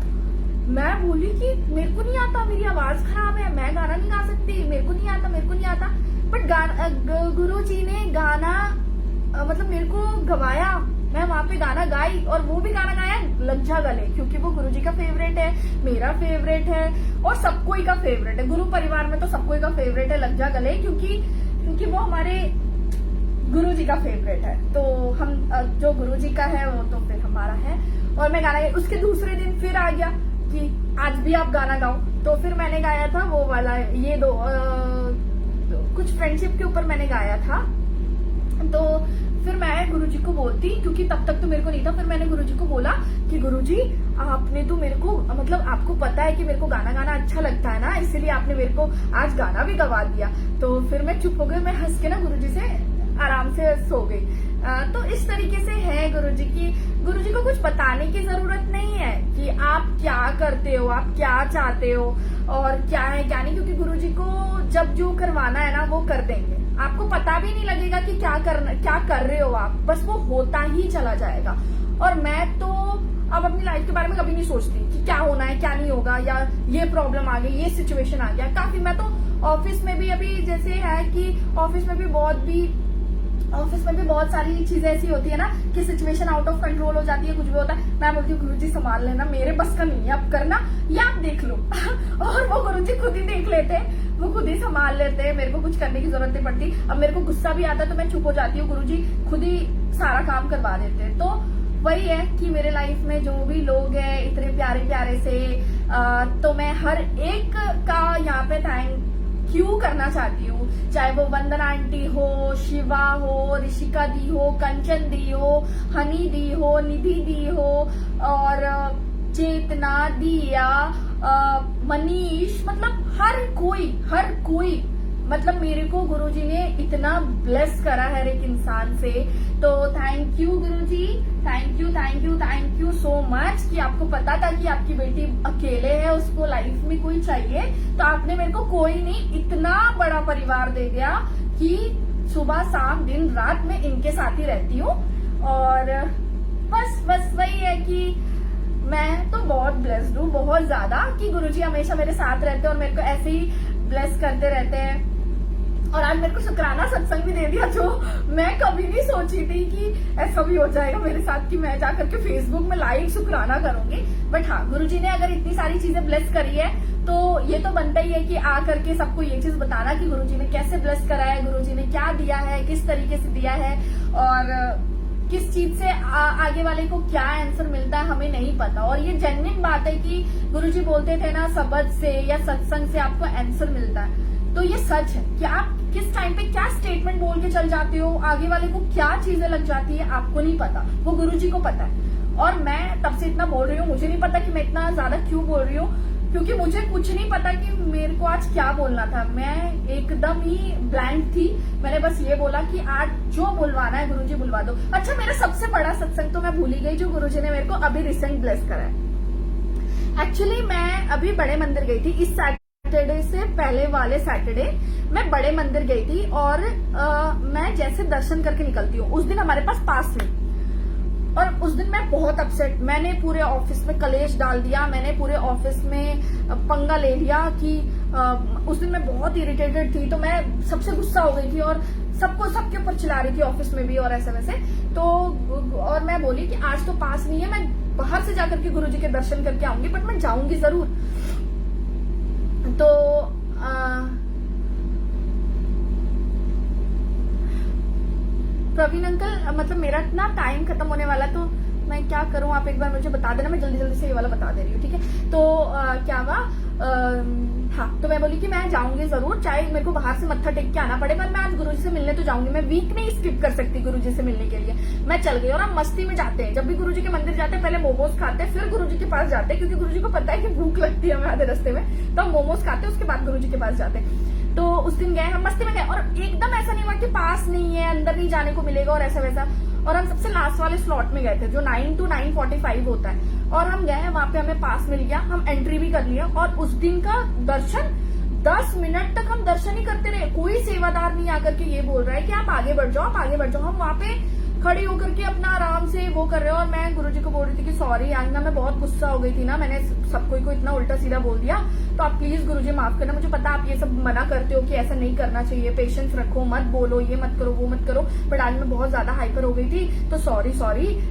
मैं बोली कि मेरे को नहीं आता, मेरी आवाज खराब है, मैं गाना नहीं गा सकती, मेरे को नहीं आता। बट गुरुजी ने गाना मतलब मेरे को गवाया, मैं वहां पे गाना गाई, और वो भी गाना गाया लग जा गले, क्योंकि वो गुरुजी का फेवरेट है, मेरा फेवरेट है, और सबको ही का फेवरेट है। गुरु परिवार में तो सबको ही का फेवरेट है लग जा गले, क्योंकि वो हमारे गुरुजी का फेवरेट है। तो हम जो गुरुजी का है वो तो फिर हमारा है। और मैं गाना, उसके दूसरे दिन फिर आ गया कि आज भी आप गाना गाओ। तो फिर मैंने गाया था वो वाला, ये कुछ फ्रेंडशिप के ऊपर मैंने गाया था। तो फिर मैं गुरुजी को बोलती, क्योंकि तब तक तो मेरे को नहीं था, फिर मैंने गुरुजी को बोला कि गुरुजी आपने तो मेरे को, मतलब आपको पता है कि मेरे को गाना गाना अच्छा लगता है ना, इसीलिए आपने मेरे को आज गाना भी गवा दिया। तो फिर मैं चुप हो गई, मैं हंस के ना गुरुजी से आराम से सो गई। तो इस तरीके से है गुरुजी की। गुरुजी को कुछ बताने की जरूरत नहीं है कि आप क्या करते हो, आप क्या चाहते हो और क्या है क्या नहीं, क्योंकि गुरुजी को जब जो करवाना है ना वो कर देंगे। आपको पता भी नहीं लगेगा कि क्या कर रहे हो आप, बस वो होता ही चला जाएगा। और मैं तो अब अपनी लाइफ के बारे में कभी नहीं सोचती कि क्या होना है क्या नहीं होगा, या ये प्रॉब्लम आ गई, ये सिचुएशन आ गया। काफी मैं तो ऑफिस में भी अभी जैसे है कि ऑफिस में भी बहुत भी ऑफिस में भी बहुत सारी चीजें ऐसी होती है ना कि सिचुएशन आउट ऑफ कंट्रोल हो जाती है, कुछ भी होता है, मैं बोलती हूँ गुरुजी संभाल लेना, मेरे बस का नहीं है, अब करना या आप देख लो और वो गुरुजी खुद ही देख लेते हैं, वो खुद ही संभाल लेते हैं, मेरे को कुछ करने की जरूरत नहीं पड़ती। अब मेरे को गुस्सा भी आता है तो मैं चुप हो जाती हूँ, गुरुजी खुद ही सारा काम करवा देते हैं। तो वही है कि मेरे लाइफ में जो भी लोग हैं इतने प्यारे प्यारे से, तो मैं हर एक का यहाँ पे थैंक क्यों करना चाहती हूँ, चाहे वो वंदना आंटी हो, शिवा हो, ऋषिका दी हो, कंचन दी हो, हनी दी हो, निधि दी हो, और चेतना, दिया, मनीष, मतलब हर कोई मतलब मेरे को गुरुजी ने इतना ब्लेस करा है हर एक इंसान से। तो thank you Guruji, thank you so much कि आपको पता था कि आपकी बेटी अकेले है, उसको लाइफ में कोई चाहिए, तो आपने मेरे को कोई नहीं इतना बड़ा परिवार दे दिया कि सुबह शाम दिन रात में इनके साथ ही रहती हूँ। और बस वही है कि मैं तो बहुत ब्लेस्ड हूँ, बहुत ज्यादा, कि गुरुजी हमेशा मेरे साथ रहते हैं और मेरे को ऐसे ही ब्लेस करते रहते हैं। और आज मेरे को शुक्राना सत्संग भी दे दिया, जो मैं कभी नहीं सोची थी कि ऐसा भी हो जाएगा मेरे साथ कि मैं जाकर के फेसबुक में लाइव शुक्राना करूंगी। बट हाँ, गुरुजी ने अगर इतनी सारी चीजें ब्लेस करी है तो ये तो बनता ही है कि आ करके सबको ये चीज बताना कि गुरुजी ने कैसे ब्लेस करा है, गुरुजी ने क्या दिया है, किस तरीके से दिया है, और किस चीज से आगे वाले को क्या आंसर मिलता है हमें नहीं पता। और ये जेन्युइन बात है कि गुरुजी बोलते थे ना, सबद से या सत्संग से आपको आंसर मिलता है, तो ये सच है कि आप किस टाइम पे क्या स्टेटमेंट बोल के चल जाते हो, आगे वाले को क्या चीजें लग जाती है आपको नहीं पता, वो गुरुजी को पता है। और मैं तब से इतना बोल रही हूँ, मुझे नहीं पता कि मैं इतना ज्यादा क्यों बोल रही हूँ, क्योंकि मुझे कुछ नहीं पता कि मेरे को आज क्या बोलना था, मैं एकदम ही ब्लैंक थी। मैंने बस ये बोला कि आज जो बुलवाना है गुरुजी बुलवा दो। अच्छा, मेरा सबसे बड़ा सत्संग तो मैं भूल ही गई, जो गुरुजी ने मेरे को अभी रिसेंट ब्लेस करा है। एक्चुअली मैं अभी बड़े मंदिर गई थी, इस सैटरडे से पहले वाले सैटरडे मैं बड़े मंदिर गई थी, और मैं जैसे दर्शन करके निकलती हूँ, उस दिन हमारे पास नहीं, और उस दिन मैं बहुत अपसेट, मैंने पूरे ऑफिस में कलेश डाल दिया, मैंने पूरे ऑफिस में पंगा ले लिया कि उस दिन मैं बहुत इरिटेटेड थी, तो मैं सबसे गुस्सा हो गई थी और सबके ऊपर चिल्ला रही थी ऑफिस में भी और ऐसे वैसे। तो और मैं बोली कि आज तो पास नहीं है, मैं बाहर से जाकर के गुरुजी के दर्शन करके आऊंगी, बट मैं जाऊंगी जरूर। तो प्रवीण अंकल, मतलब मेरा ना टाइम खत्म होने वाला, तो मैं क्या करूं, आप एक बार मुझे बता देना, मैं जल्दी जल्दी से ये वाला बता दे रही हूँ, ठीक है। तो क्या हुआ, हाँ, तो मैं बोली कि मैं जाऊंगी जरूर, चाहे मेरे को बाहर से मत्था टेक के आना पड़े, पर मैं आज गुरुजी से मिलने तो जाऊंगी, मैं वीक नहीं स्किप कर सकती गुरुजी से मिलने के लिए। मैं चल गई, और हम मस्ती में जाते हैं, जब भी गुरुजी के मंदिर जाते हैं पहले मोमोज खाते हैं, फिर गुरुजी के पास जाते हैं, क्योंकि गुरुजी को पता है कि भूख लगती है हमें आधे रास्ते में, तो हम मोमोज खाते हैं, उसके बाद गुरुजी के पास जाते हैं। तो उस दिन गए, हम मस्ती में गए, और एकदम ऐसा नहीं हुआ कि पास नहीं है, अंदर नहीं जाने को मिलेगा और ऐसा वैसा, और हम सबसे लास्ट वाले स्लॉट में गए थे, जो 9 to 9:45 होता है, और हम गए, वहां पे हमें पास मिल गया, हम एंट्री भी कर लिया, और उस दिन का दर्शन 10 मिनट तक हम दर्शन ही करते रहे। कोई सेवादार नहीं आकर के ये बोल रहा है कि आप आगे बढ़ जाओ, आप आगे बढ़ जाओ। हम वहां पे खड़ी होकर के अपना आराम से वो कर रहे हो, और मैं गुरुजी को बोल रही थी कि सॉरी आज ना मैं बहुत गुस्सा हो गई थी ना, मैंने सबको को इतना उल्टा सीधा बोल दिया, तो आप प्लीज गुरुजी माफ करना, मुझे पता आप ये सब मना करते हो कि ऐसा नहीं करना चाहिए, पेशेंस रखो, मत बोलो, ये मत करो, वो मत करो, बट आज मैं बहुत ज्यादा हाइपर हो गई थी, तो सॉरी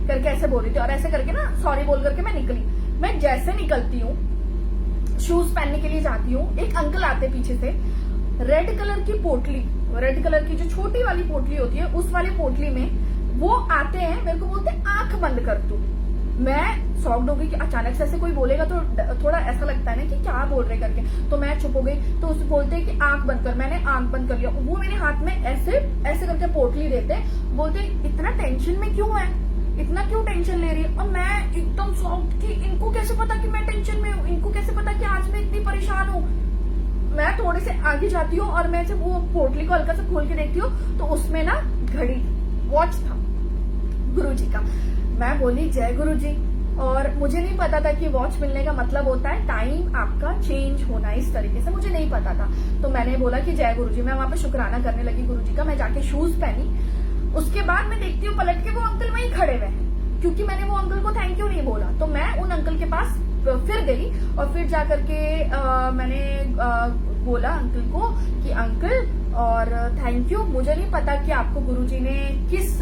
करके ऐसे बोल रही थी, और ऐसे करके ना सॉरी बोल करके मैं निकली। मैं जैसे निकलती हूँ, शूज पहनने के लिए जाती हूँ, एक अंकल आते पीछे से, रेड कलर की पोटली, रेड कलर की जो छोटी वाली पोटली होती है, उस वाली पोटली में वो आते हैं, मेरे को बोलते हैं आंख बंद कर तू। मैं शॉक्ड हो गई कि अचानक से ऐसे कोई बोलेगा तो थोड़ा ऐसा लगता है ना कि क्या बोल रहे करके, तो मैं चुप हो गई। तो उसे बोलते हैं कि आंख बंद कर, मैंने आंख बंद कर लिया। वो मेरे हाथ में ऐसे ऐसे करके पोटली देते, बोलते इतना टेंशन में क्यों है, इतना क्यों टेंशन ले रही है। और मैं एकदम शॉक्ड कि इनको कैसे पता कि मैं टेंशन में हूँ, इनको कैसे पता कि आज मैं इतनी परेशान हूँ। मैं थोड़े से आगे जाती हूँ और मैं जब वो पोटली को हल्का सा खोल के देखती हूँ तो उसमें ना घड़ी, वॉच था गुरुजी का। मैं बोली जय गुरुजी, और मुझे नहीं पता था कि वॉच मिलने का मतलब होता है टाइम आपका चेंज होना, इस तरीके से मुझे नहीं पता था। तो मैंने बोला कि जय गुरुजी, मैं वहां पे शुक्राना करने लगी गुरुजी का। मैं जाके शूज पहनी, उसके बाद मैं देखती हूँ पलट के वो अंकल वहीं खड़े हुए हैं, क्योंकि मैंने वो अंकल को थैंक यू नहीं बोला। तो मैं उन अंकल के पास फिर गई और फिर जाकर के मैंने बोला अंकल को कि अंकल और थैंक यू, मुझे नहीं पता कि आपको गुरुजी ने किस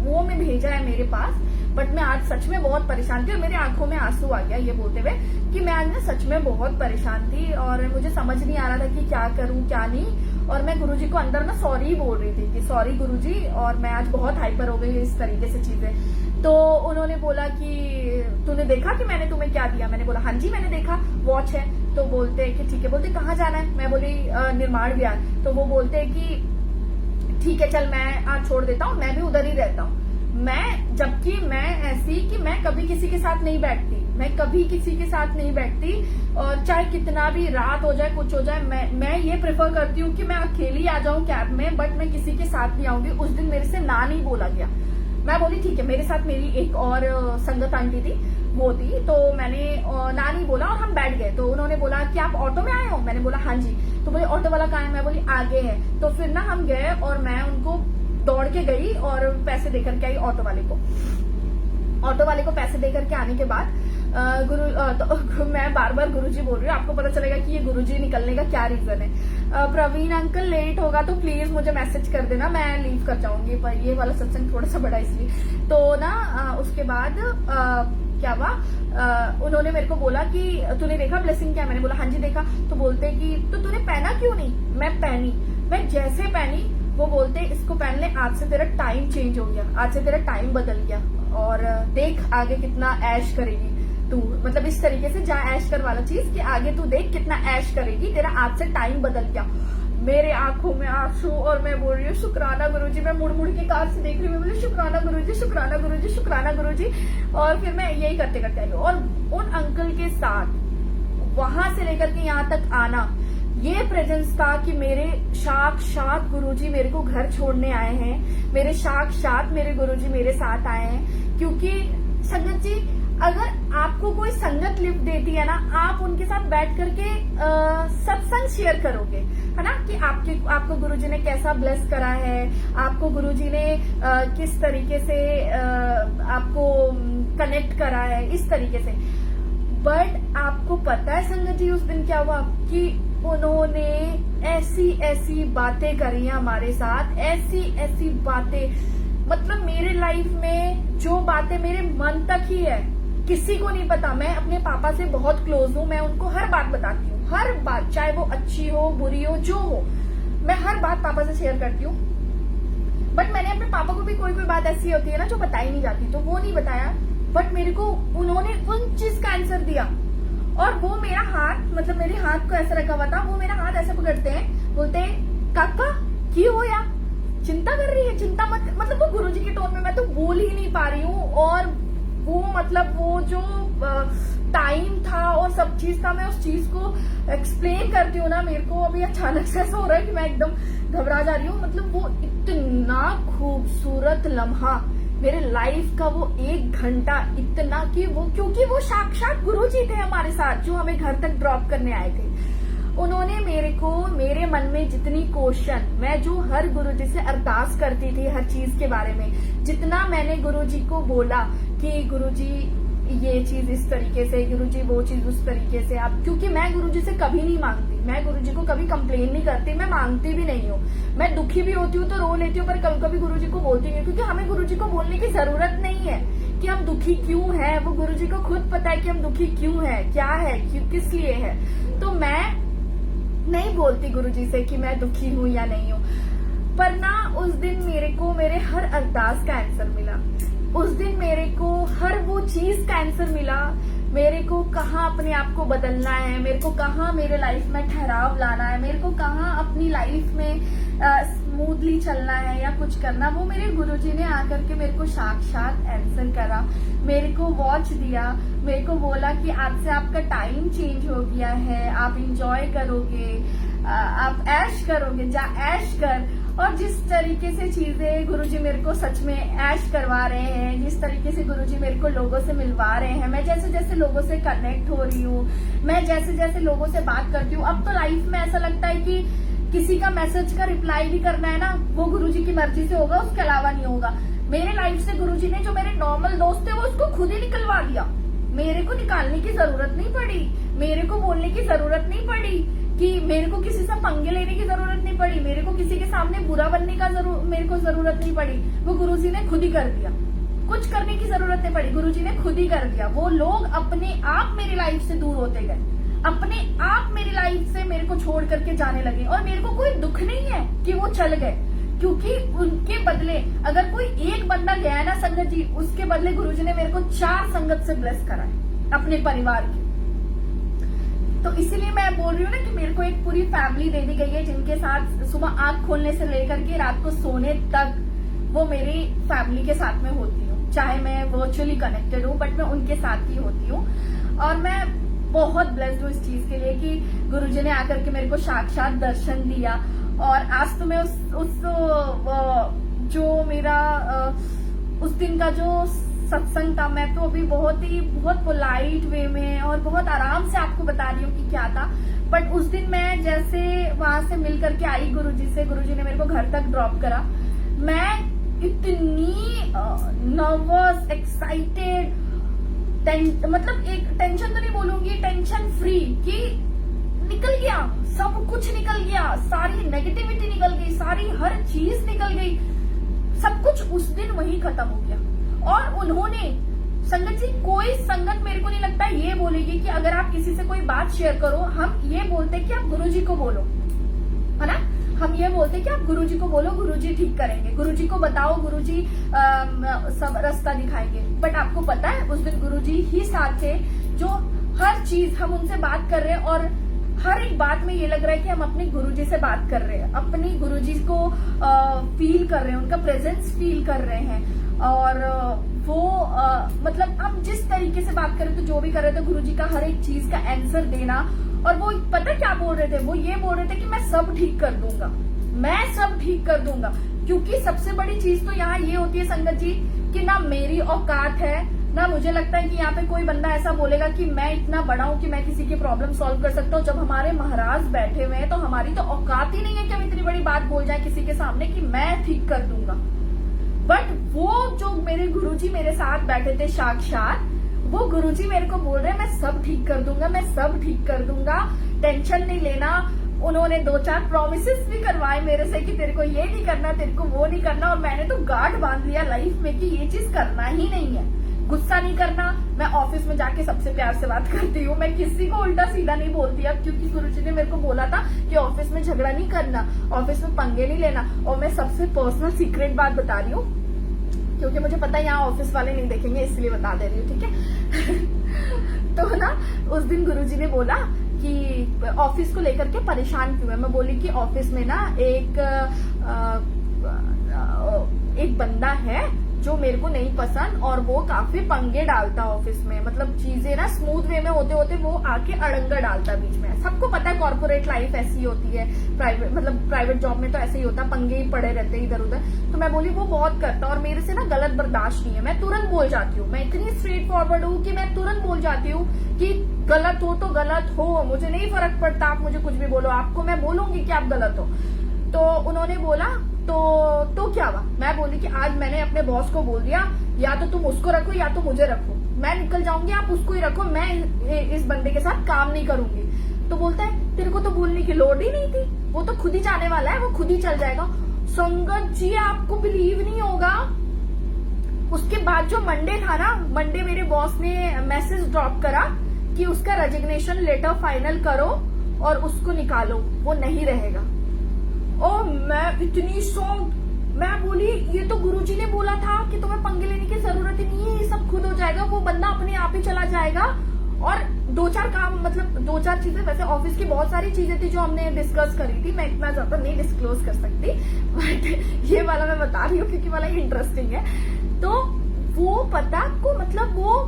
वो में भेजा है मेरे पास, बट मैं आज सच में बहुत परेशान थी और मेरी आंखों में आंसू आ गया ये बोलते हुए कि मैं आज ना सच में बहुत परेशान थी और मुझे समझ नहीं आ रहा था कि क्या करूं क्या नहीं। और मैं गुरुजी को अंदर ना सॉरी बोल रही थी कि सॉरी गुरुजी, और मैं आज बहुत हाइपर हो गई इस तरीके से चीजें। तो उन्होंने बोला कि तूने देखा कि मैंने तुम्हें क्या दिया? मैंने बोला हाँ जी मैंने देखा, वॉच है। तो बोलते हैं कि ठीक है। बोलते कहाँ जाना है? मैं बोली निर्माण विहार। तो वो बोलते हैं कि ठीक है चल मैं आज छोड़ देता हूँ, मैं भी उधर ही रहता हूँ। जबकि मैं ऐसी कि मैं कभी किसी के साथ नहीं बैठती, मैं कभी किसी के साथ नहीं बैठती, और चाहे कितना भी रात हो जाए कुछ हो जाए, मैं ये प्रेफर करती हूँ कि मैं अकेली आ जाऊं कैब में, बट मैं किसी के साथ नहीं आऊंगी। उस दिन मेरे से ना नहीं बोला गया। मैं बोली ठीक है। मेरे साथ मेरी एक और संगत आंटी थी, वो थी, तो मैंने ना नहीं बोला और हम बैठ गए। तो उन्होंने बोला कि आप ऑटो में आए हो? मैंने बोला हाँ जी। तो बोले ऑटो वाला कहाँ है? मैं बोली आगे है। तो फिर ना हम गए और मैं उनको दौड़ के गई और पैसे देकर के आई ऑटो वाले को। ऑटो वाले को पैसे देकर के आने के बाद तो मैं बार बार गुरुजी बोल रही हूँ, आपको पता चलेगा कि ये गुरुजी निकलने का क्या रीजन है। प्रवीण अंकल लेट होगा तो प्लीज मुझे मैसेज कर देना, मैं लीव कर जाऊंगी, पर ये वाला सत्संग थोड़ा सा बड़ा इसलिए। तो ना उसके बाद क्या हुआ, उन्होंने मेरे को बोला कि तूने देखा ब्लेसिंग क्या? मैंने बोला हाँ जी देखा। तो बोलते कि तो तूने पहना क्यों नहीं? मैं पहनी। मैं जैसे पहनी वो बोलते इसको पहन ले, आज से तेरा टाइम चेंज हो गया, आज से तेरा टाइम बदल गया, और देख आगे कितना ऐश करेगी तू। मतलब इस तरीके से जा ऐश कर वाला चीज कि आगे तू देख कितना ऐश करेगी, तेरा आज से टाइम बदल गया। मेरे आंखों में आंसू और मैं बोल रही हूँ शुक्राना गुरुजी। मैं मुड़ मुड़ के कार से देख रही हूँ, मैं बोली शुक्राना गुरुजी, शुक्राना गुरुजी, शुक्राना गुरुजी। और फिर मैं यही करते करते आई और उन अंकल के साथ वहां से लेकर के यहाँ तक आना, ये प्रेजेंस था कि मेरे साक्षात गुरुजी मेरे को घर छोड़ने आए हैं, मेरे साक्षात मेरे गुरुजी मेरे साथ आए हैं। क्योंकि संगत जी, अगर आपको कोई संगत लिफ्ट देती है ना, आप उनके साथ बैठ करके सत्संग शेयर करोगे, है ना, कि आपको गुरुजी ने कैसा ब्लेस करा है, आपको गुरुजी ने किस तरीके से आपको कनेक्ट करा है, इस तरीके से। बट आपको पता है संगत जी उस दिन क्या हुआ कि उन्होंने ऐसी ऐसी बातें करी हमारे साथ, ऐसी ऐसी बातें, मतलब मेरे लाइफ में जो बातें मेरे मन तक ही है, किसी को नहीं पता। मैं अपने पापा से बहुत क्लोज हूँ, मैं उनको हर बात बताती हूँ, हर बात, चाहे वो अच्छी हो बुरी हो जो हो, मैं हर बात पापा से शेयर करती हूँ। बट मैंने अपने पापा को भी कोई कोई बात ऐसी होती है ना जो बताई नहीं जाती, तो वो नहीं बताया। बट मेरे को उन्होंने उन चीज का आंसर दिया, और वो मेरा हाथ, मतलब मेरे हाथ को ऐसा रखा हुआ था, वो मेरा हाथ ऐसे पकड़ते हैं, बोलते हैं काका क्यों हो या चिंता कर रही है, चिंता मत, मतलब वो गुरुजी के टोन में मैं तो बोल ही नहीं पा रही हूँ। और वो मतलब वो जो टाइम था और सब चीज था, मैं उस चीज को एक्सप्लेन करती हूँ ना, मेरे को अभी अचानक से ऐसा हो रहा है कि मैं एकदम घबरा जा रही हूँ। मतलब वो इतना खूबसूरत लम्हा मेरे लाइफ का, वो 1 घंटा इतना कि वो, क्योंकि वो साक्षात गुरुजी थे हमारे साथ जो हमें घर तक ड्रॉप करने आए थे। उन्होंने मेरे को, मेरे मन में जितनी क्वेश्चन, मैं जो हर गुरुजी से अरदास करती थी हर चीज के बारे में, जितना मैंने गुरुजी को बोला कि गुरुजी ये चीज इस तरीके से, गुरुजी वो चीज उस तरीके से, आप, क्योंकि मैं गुरुजी से कभी नहीं मांगती, मैं गुरुजी को कभी कंप्लेन नहीं करती, मैं मांगती भी नहीं हूँ। मैं दुखी भी होती हूँ तो रो लेती हूँ, पर कभी कभी गुरुजी को बोलती नहीं, क्योंकि हमें गुरुजी को बोलने की जरूरत नहीं है कि हम दुखी क्यों हैं। वो गुरुजी को खुद पता है कि हम दुखी क्यों हैं, क्या है, क्यों, किस लिए है। तो मैं नहीं बोलती गुरुजी से कि मैं दुखी हूँ या नहीं हूँ। पर ना उस दिन मेरे को मेरे हर अरदास का आंसर मिला, उस दिन मेरे को हर वो चीज का आंसर मिला। मेरे को कहाँ अपने आप को बदलना है, मेरे को कहाँ मेरे लाइफ में ठहराव लाना है, मेरे को कहाँ अपनी लाइफ में स्मूथली चलना है या कुछ करना, वो मेरे गुरुजी ने आकर के मेरे को साक्षात आंसर करा। मेरे को वॉच दिया, मेरे को बोला कि आज से आपका टाइम चेंज हो गया है, आप इंजॉय करोगे, आप ऐश करोगे, जा ऐश कर। और जिस तरीके से चीजें गुरुजी मेरे को सच में ऐश करवा रहे हैं, जिस तरीके से गुरुजी मेरे को लोगों से मिलवा रहे हैं, मैं जैसे जैसे लोगों से कनेक्ट हो रही हूँ, मैं जैसे जैसे लोगों से बात करती हूँ, अब तो लाइफ में ऐसा लगता है कि किसी का मैसेज का रिप्लाई भी करना है ना, वो गुरुजी की मर्जी से होगा, उसके अलावा नहीं होगा। मेरे लाइफ से गुरुजी ने जो मेरे नॉर्मल दोस्त थे वो उसको खुद ही निकलवा दिया। मेरे को निकालने की जरूरत नहीं पड़ी, मेरे को बोलने की जरूरत नहीं पड़ी, कि मेरे को किसी से पंगे लेने की जरूरत नहीं पड़ी, मेरे को किसी के सामने बुरा बनने का मेरे को जरूरत नहीं पड़ी। वो गुरुजी ने खुद ही कर दिया, कुछ करने की जरूरत नहीं पड़ी, गुरुजी ने खुद ही कर दिया। वो लोग अपने आप मेरी लाइफ से दूर होते गए, अपने आप मेरी लाइफ से मेरे को छोड़ करके जाने लगे। और मेरे को कोई दुख नहीं है कि वो चल गए, क्योंकि उनके बदले अगर कोई एक बंदा गया ना संगत जी, उसके बदले गुरुजी ने मेरे को 4 संगत से ब्लेस करा है अपने परिवार की। तो इसीलिए मैं बोल रही हूँ ना कि मेरे को एक पूरी फैमिली दे दी गई है, जिनके साथ सुबह आंख खोलने से लेकर के रात को सोने तक वो मेरी फैमिली के साथ में होती हूँ। चाहे मैं वर्चुअली कनेक्टेड हूँ, बट मैं उनके साथ ही होती हूँ। और मैं बहुत ब्लेस्ड हूँ इस चीज के लिए कि गुरुजी ने आकर के मेरे को साक्षात दर्शन दिया। और आज तो मैं उस जो मेरा उस दिन का जो सत्संग था, मैं तो अभी बहुत पोलाइट वे में और बहुत आराम से आपको बता रही हूँ कि क्या था। बट उस दिन मैं जैसे वहां से मिल करके आई गुरुजी से, गुरुजी ने मेरे को घर तक ड्रॉप करा। मैं इतनी नर्वस, एक्साइटेड, मतलब एक टेंशन तो नहीं बोलूंगी, टेंशन फ्री, कि निकल गया सब कुछ, निकल गया सारी नेगेटिविटी निकल गई, सारी हर चीज निकल गई, सब कुछ उस दिन वही खत्म हो गया। और उन्होंने संगत जी, कोई संगत मेरे को नहीं लगता ये बोलेगी कि अगर आप किसी से कोई बात शेयर करो, हम ये बोलते कि आप गुरुजी को बोलो, है ना, हम ये बोलते कि आप गुरुजी को बोलो, गुरुजी ठीक करेंगे, गुरुजी को बताओ, गुरुजी सब रास्ता दिखाएंगे। बट आपको पता है उस दिन गुरुजी ही साथ थे, जो हर चीज हम उनसे बात कर रहे हैं और हर एक बात में ये लग रहा है कि हम अपने गुरुजी से बात कर रहे हैं, अपनी गुरुजी को फील कर रहे हैं, उनका प्रेजेंस फील कर रहे हैं। और वो मतलब हम जिस तरीके से बात कर रहे थे, जो भी कर रहे थे, गुरुजी का हर एक चीज का आंसर देना। और वो पता क्या बोल रहे थे, वो ये बोल रहे थे कि मैं सब ठीक कर दूंगा, मैं सब ठीक कर दूंगा। क्योंकि सबसे बड़ी चीज तो यहाँ ये होती है संगत जी कि ना मेरी औकात है, ना मुझे लगता है कि यहाँ पे कोई बंदा ऐसा बोलेगा कि मैं इतना बड़ा हूँ कि मैं किसी की प्रॉब्लम सॉल्व कर सकता हूँ। जब हमारे महाराज बैठे हुए हैं तो हमारी तो औकात ही नहीं है कि हम इतनी बड़ी बात बोल जाए किसी के सामने कि मैं ठीक कर दूंगा। बट वो जो मेरे गुरुजी मेरे साथ बैठे थे साक्षात, वो गुरुजी मेरे को बोल रहे हैं मैं सब ठीक कर दूंगा, मैं सब ठीक कर दूंगा, टेंशन नहीं लेना। उन्होंने 2-4 प्रॉमिसेस भी करवाए मेरे से कि तेरे को ये नहीं करना, तेरे को वो नहीं करना। और मैंने तो गार्ड बांध लिया लाइफ में कि ये चीज करना ही नहीं है, गुस्सा नहीं करना। मैं ऑफिस में जाके सबसे प्यार से बात करती हूँ, मैं किसी को उल्टा सीधा नहीं बोलती अब, क्योंकि गुरुजी ने मेरे को बोला था कि ऑफिस में झगड़ा नहीं करना, ऑफिस में पंगे नहीं लेना। और मैं सबसे पर्सनल सीक्रेट बात बता रही हूँ, क्योंकि मुझे पता है यहाँ ऑफिस वाले नहीं देखेंगे, इसलिए बता दे रही हूँ, ठीक है। तो ना उस दिन गुरुजी ने बोला कि ऑफिस को लेकर के परेशान क्यों है। मैं बोली कि ऑफिस में ना एक बंदा है जो मेरे को नहीं पसंद और वो काफी पंगे डालता ऑफिस में, मतलब चीजें ना स्मूथ वे में होते होते वो आके अड़ंगा डालता बीच में। सबको पता है कॉर्पोरेट लाइफ ऐसी होती है, प्राइवेट जॉब में तो ऐसे ही होता, पंगे ही पड़े रहते इधर उधर। तो मैं बोली वो बहुत करता और मेरे से ना गलत बर्दाश्त नहीं है, मैं तुरंत बोल जाती हूँ, मैं इतनी स्ट्रेट फॉरवर्ड हूँ कि मैं तुरंत बोल जाती हूँ कि गलत हो तो गलत हो, मुझे नहीं फर्क पड़ता, आप मुझे कुछ भी बोलो, आपको मैं बोलूंगी कि आप गलत हो। तो उन्होंने बोला तो क्या हुआ। मैं बोली कि आज मैंने अपने बॉस को बोल दिया, या तो तुम उसको रखो या तो मुझे रखो, मैं निकल जाऊंगी, आप उसको ही रखो, मैं इस बंदे के साथ काम नहीं करूंगी। तो बोलता है तेरे को तो बोलने की लोड़ ही नहीं थी, वो तो खुद ही जाने वाला है, वो खुद ही चल जाएगा। संगत जी आपको बिलीव नहीं होगा, उसके बाद जो मंडे था ना, मंडे मेरे बॉस ने मैसेज ड्रॉप करा कि उसका रेजिग्नेशन लेटर फाइनल करो और उसको निकालो, वो नहीं रहेगा। और मैं इतनी शॉक्ड, मैं बोली ये तो गुरुजी ने बोला था कि तुम्हें पंगे लेने की जरूरत ही नहीं है, ये सब खुद हो जाएगा, वो बंदा अपने आप ही चला जाएगा। और 2-4 काम, मतलब 2-4 चीजें, वैसे ऑफिस की बहुत सारी चीजें थी जो हमने डिस्कस करी थी, मैं इतना ज्यादा नहीं डिस्क्लोज कर सकती, बट ये वाला मैं बता रही हूँ क्योंकि वाला इंटरेस्टिंग है। तो वो पता आपको, मतलब वो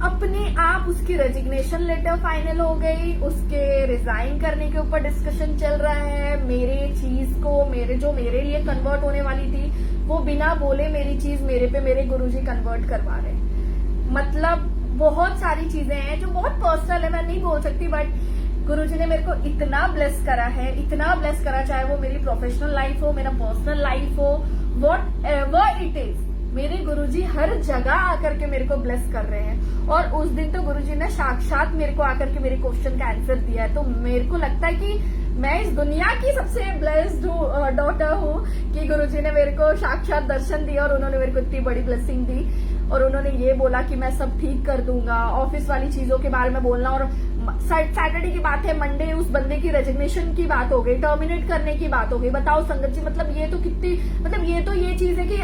अपने आप उसकी रेजिग्नेशन लेटर फाइनल हो गई, उसके रिजाइन करने के ऊपर डिस्कशन चल रहा है। मेरे चीज को, जो मेरे लिए कन्वर्ट होने वाली थी, वो बिना बोले मेरी चीज मेरे पे मेरे गुरुजी कन्वर्ट करवा रहे। मतलब बहुत सारी चीजें हैं जो बहुत पर्सनल है, मैं नहीं बोल सकती, बट गुरुजी ने मेरे को इतना ब्लेस करा है, इतना ब्लेस करा, चाहे वो मेरी प्रोफेशनल लाइफ हो, मेरा पर्सनल लाइफ हो, वॉट एवर इट इज, मेरे गुरुजी हर जगह आकर के मेरे को ब्लेस कर रहे हैं। और उस दिन तो गुरुजी ने साक्षात मेरे को आकर के मेरे क्वेश्चन का आंसर दिया है। तो मेरे को लगता है कि मैं इस दुनिया की सबसे ब्लेस्ड डॉटर हूँ कि गुरुजी ने मेरे को साक्षात दर्शन दिया और उन्होंने मेरे को इतनी बड़ी ब्लेसिंग दी। और उन्होंने ये बोला कि मैं सब ठीक कर दूंगा, ऑफिस वाली चीजों के बारे में बोलना। और सैटरडे की बात है, मंडे उस बंदे की रेजिग्नेशन की बात हो गई, टर्मिनेट करने की बात हो गई। बताओ संगत जी, मतलब ये तो कितनी, मतलब ये चीज है कि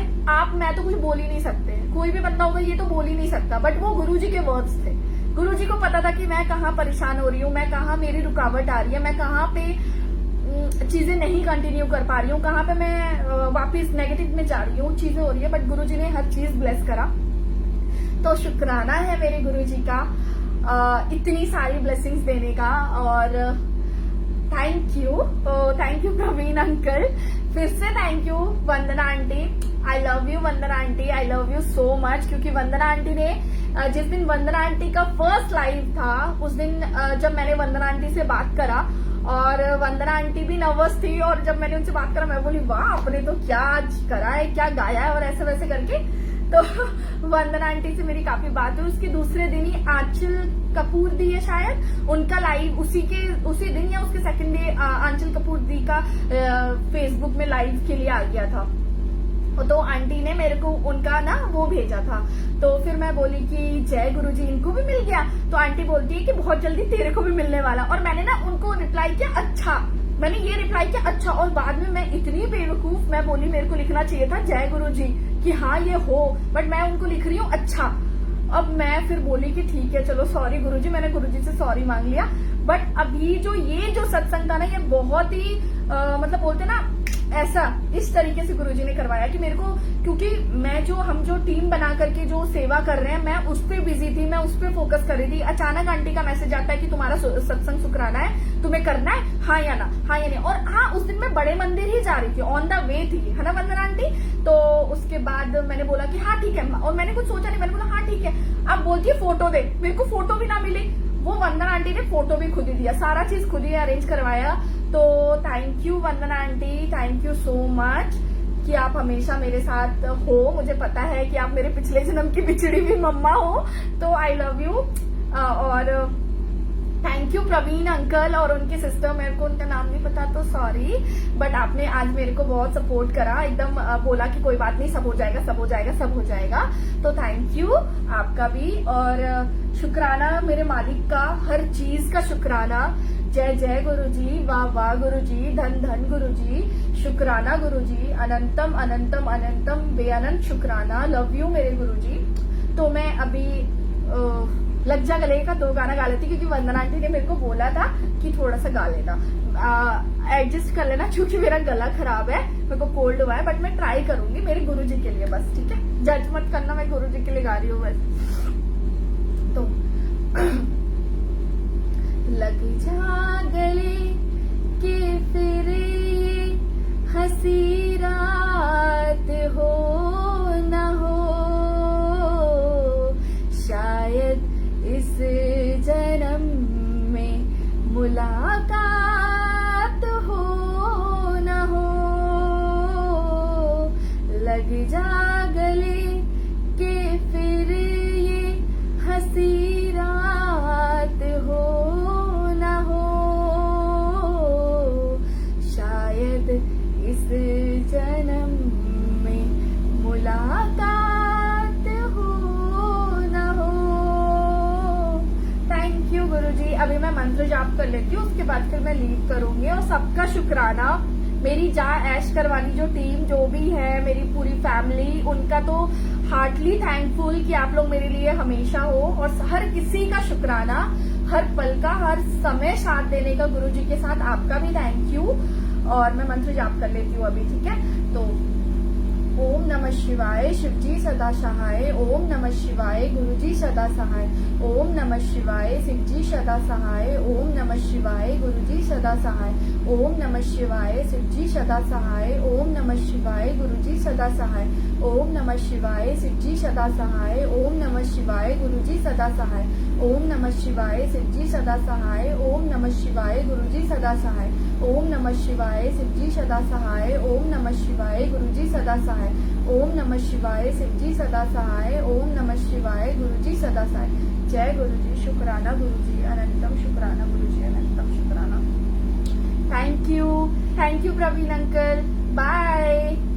मैं तो कुछ बोल ही नहीं सकते, कोई भी बंदा होगा ये तो बोल ही नहीं सकता। बट वो गुरुजी के वर्ड्स थे। गुरुजी को पता था कि मैं कहाँ परेशान हो रही हूँ, मैं कहाँ मेरी रुकावट आ रही है, मैं कहाँ पे चीजें नहीं कंटिन्यू कर पा रही हूँ, कहाँ पे मैं वापस नेगेटिव में जा रही हूँ, चीजें हो रही है। बट गुरुजी ने हर चीज ब्लेस करा। तो शुक्राना है मेरे गुरुजी का इतनी सारी ब्लेसिंग्स देने का। और थैंक यू प्रवीण अंकल, फिर से thank you Vandana aunty. I love you Vandana aunty, I love you so much. क्योंकि वंदना आंटी ने जिस दिन वंदना आंटी का फर्स्ट लाइव था, उस दिन जब मैंने वंदना आंटी से बात करा और वंदना आंटी भी नर्वस थी, और जब मैंने उनसे बात करा मैं बोली वाह आपने तो क्या आज करा है, क्या गाया है, और ऐसे वैसे करके। तो वंदना आंटी से मेरी काफी बात हुई। उसके दूसरे दिन ही आंचल कपूर दी है शायद, उनका लाइव उसी दिन या उसके सेकंड डे आंचल कपूर दी का फेसबुक में लाइव के लिए आ गया था। तो आंटी ने मेरे को उनका ना वो भेजा था। तो फिर मैं बोली कि जय गुरुजी, इनको भी मिल गया। तो आंटी बोलती है कि बहुत जल्दी तेरे को भी मिलने वाला। और मैंने ना उनको रिप्लाई किया अच्छा, मैंने ये रिप्लाई किया अच्छा। और बाद में मैं इतनी बेवकूफ, मैं बोली मेरे को लिखना चाहिए था जय गुरुजी कि हाँ ये हो, बट मैं उनको लिख रही हूँ अच्छा। अब मैं फिर बोली कि ठीक है चलो सॉरी गुरुजी, मैंने गुरुजी से सॉरी मांग लिया। बट अभी जो सत्संग था ना, ये बहुत ही मतलब बोलते ना ऐसा इस तरीके से गुरुजी ने करवाया कि मेरे को, क्योंकि हम जो टीम बना करके जो सेवा कर रहे हैं, मैं उस पर बिजी थी, मैं उस पर फोकस कर रही थी। अचानक आंटी का मैसेज आता है कि तुम्हारा सत्संग शुक्राना है, तुम्हें करना है, हाँ या ना, हाँ या नहीं। और हाँ, उस दिन मैं बड़े मंदिर ही जा रही थी, ऑन द वे थी, है ना वंदना आंटी। तो उसके बाद मैंने बोला कि हाँ ठीक है, और मैंने कुछ सोचा नहीं, मैंने बोला हाँ ठीक है। अब बोलती है फोटो दे, मेरे को फोटो भी ना मिली। वो वंदना आंटी ने फोटो भी खुद ही दिया, सारा चीज खुद ही अरेंज करवाया। तो thank you Vandana aunty, thank you so much कि आप हमेशा मेरे साथ हो। मुझे पता है कि आप मेरे पिछले जन्म की बिछड़ी हुई मम्मा हो। तो आई लव यू। और थैंक यू प्रवीण अंकल और उनकी सिस्टर, मेरे को उनका नाम नहीं पता तो सॉरी, बट आपने आज मेरे को बहुत सपोर्ट करा, एकदम बोला कि कोई बात नहीं, सब हो जाएगा, सब हो जाएगा, सब हो जाएगा। तो थैंक यू आपका भी। और शुक्राना मेरे मालिक का, हर चीज का शुक्राना। जय जय गुरुजी, वाह वाह गुरुजी, धन धन गुरुजी, शुक्राना गुरुजी, अनंतम अनंतम अनंतम बेअनंत शुक्राना। लव यू मेरे गुरुजी। तो मैं अभी लग जा गले का 2 गाना गा लेती, क्योंकि वंदना आंटी ने मेरे को बोला था कि थोड़ा सा गा लेना, एडजस्ट कर लेना, क्योंकि मेरा गला खराब है, मेरे को कोल्ड हुआ है। बट मैं ट्राई करूंगी मेरे गुरुजी के लिए बस, ठीक है, जज मत करना, मैं गुरुजी के लिए गा रही हूँ बस। तो लग जा गले के फिर हंसी रात हो न हो, शायद इस जन्म में मुलाकात हो न हो। लग जा गले के फिर ये हंसी रात हो न हो, शायद इस जन्म में मुलाकात हो न हो। थैंक यू गुरुजी। अभी मैं मंत्र जाप कर लेती हूँ, उसके बाद फिर मैं लीव करूंगी। और सबका शुक्राना, मेरी जा ऐश करवानी जो टीम जो भी है, मेरी पूरी फैमिली, उनका तो हार्टली थैंकफुल कि आप लोग मेरे लिए हमेशा हो। और हर किसी का शुक्राना, हर पल का, हर समय साथ देने का गुरुजी के साथ आपका भी थैंक यू। और मैं मंत्र जाप कर लेती हूँ अभी, ठीक है। तो ओम नमः शिवाय, शिवजी सदा सहाय। ओम नमः शिवाय, गुरुजी सदा सहाय। ओम नमः शिवाय, शिवजी सदा सहाय। ओम नमः शिवाय, गुरुजी सदा सहाय। ओम नमः शिवाय, शिवजी सदा सहाय। ओम नमः शिवाय, गुरुजी सदा सहाय। ओम नमः शिवाय, शिवजी सदा सहाय। ओम नमः शिवाय, गुरुजी सदा सहाय। ओम नमः शिवाय, शिवजी सदा सहाय। ओम नमः शिवाय गुरुजी सदा सहाय। ओम नमः शिवाय शिवजी सदा सहाय। ओम नमः शिवाय गुरुजी सदा सहाय। ओम नमः शिवाय शिवजी सदा सहाय। ओम नमः शिवाय गुरुजी सदा सहाय। जय गुरुजी, शुक्राना गुरुजी, अनंतम शुक्राना गुरुजी, अनंतम शुक्राना। Thank you Praveen uncle, bye.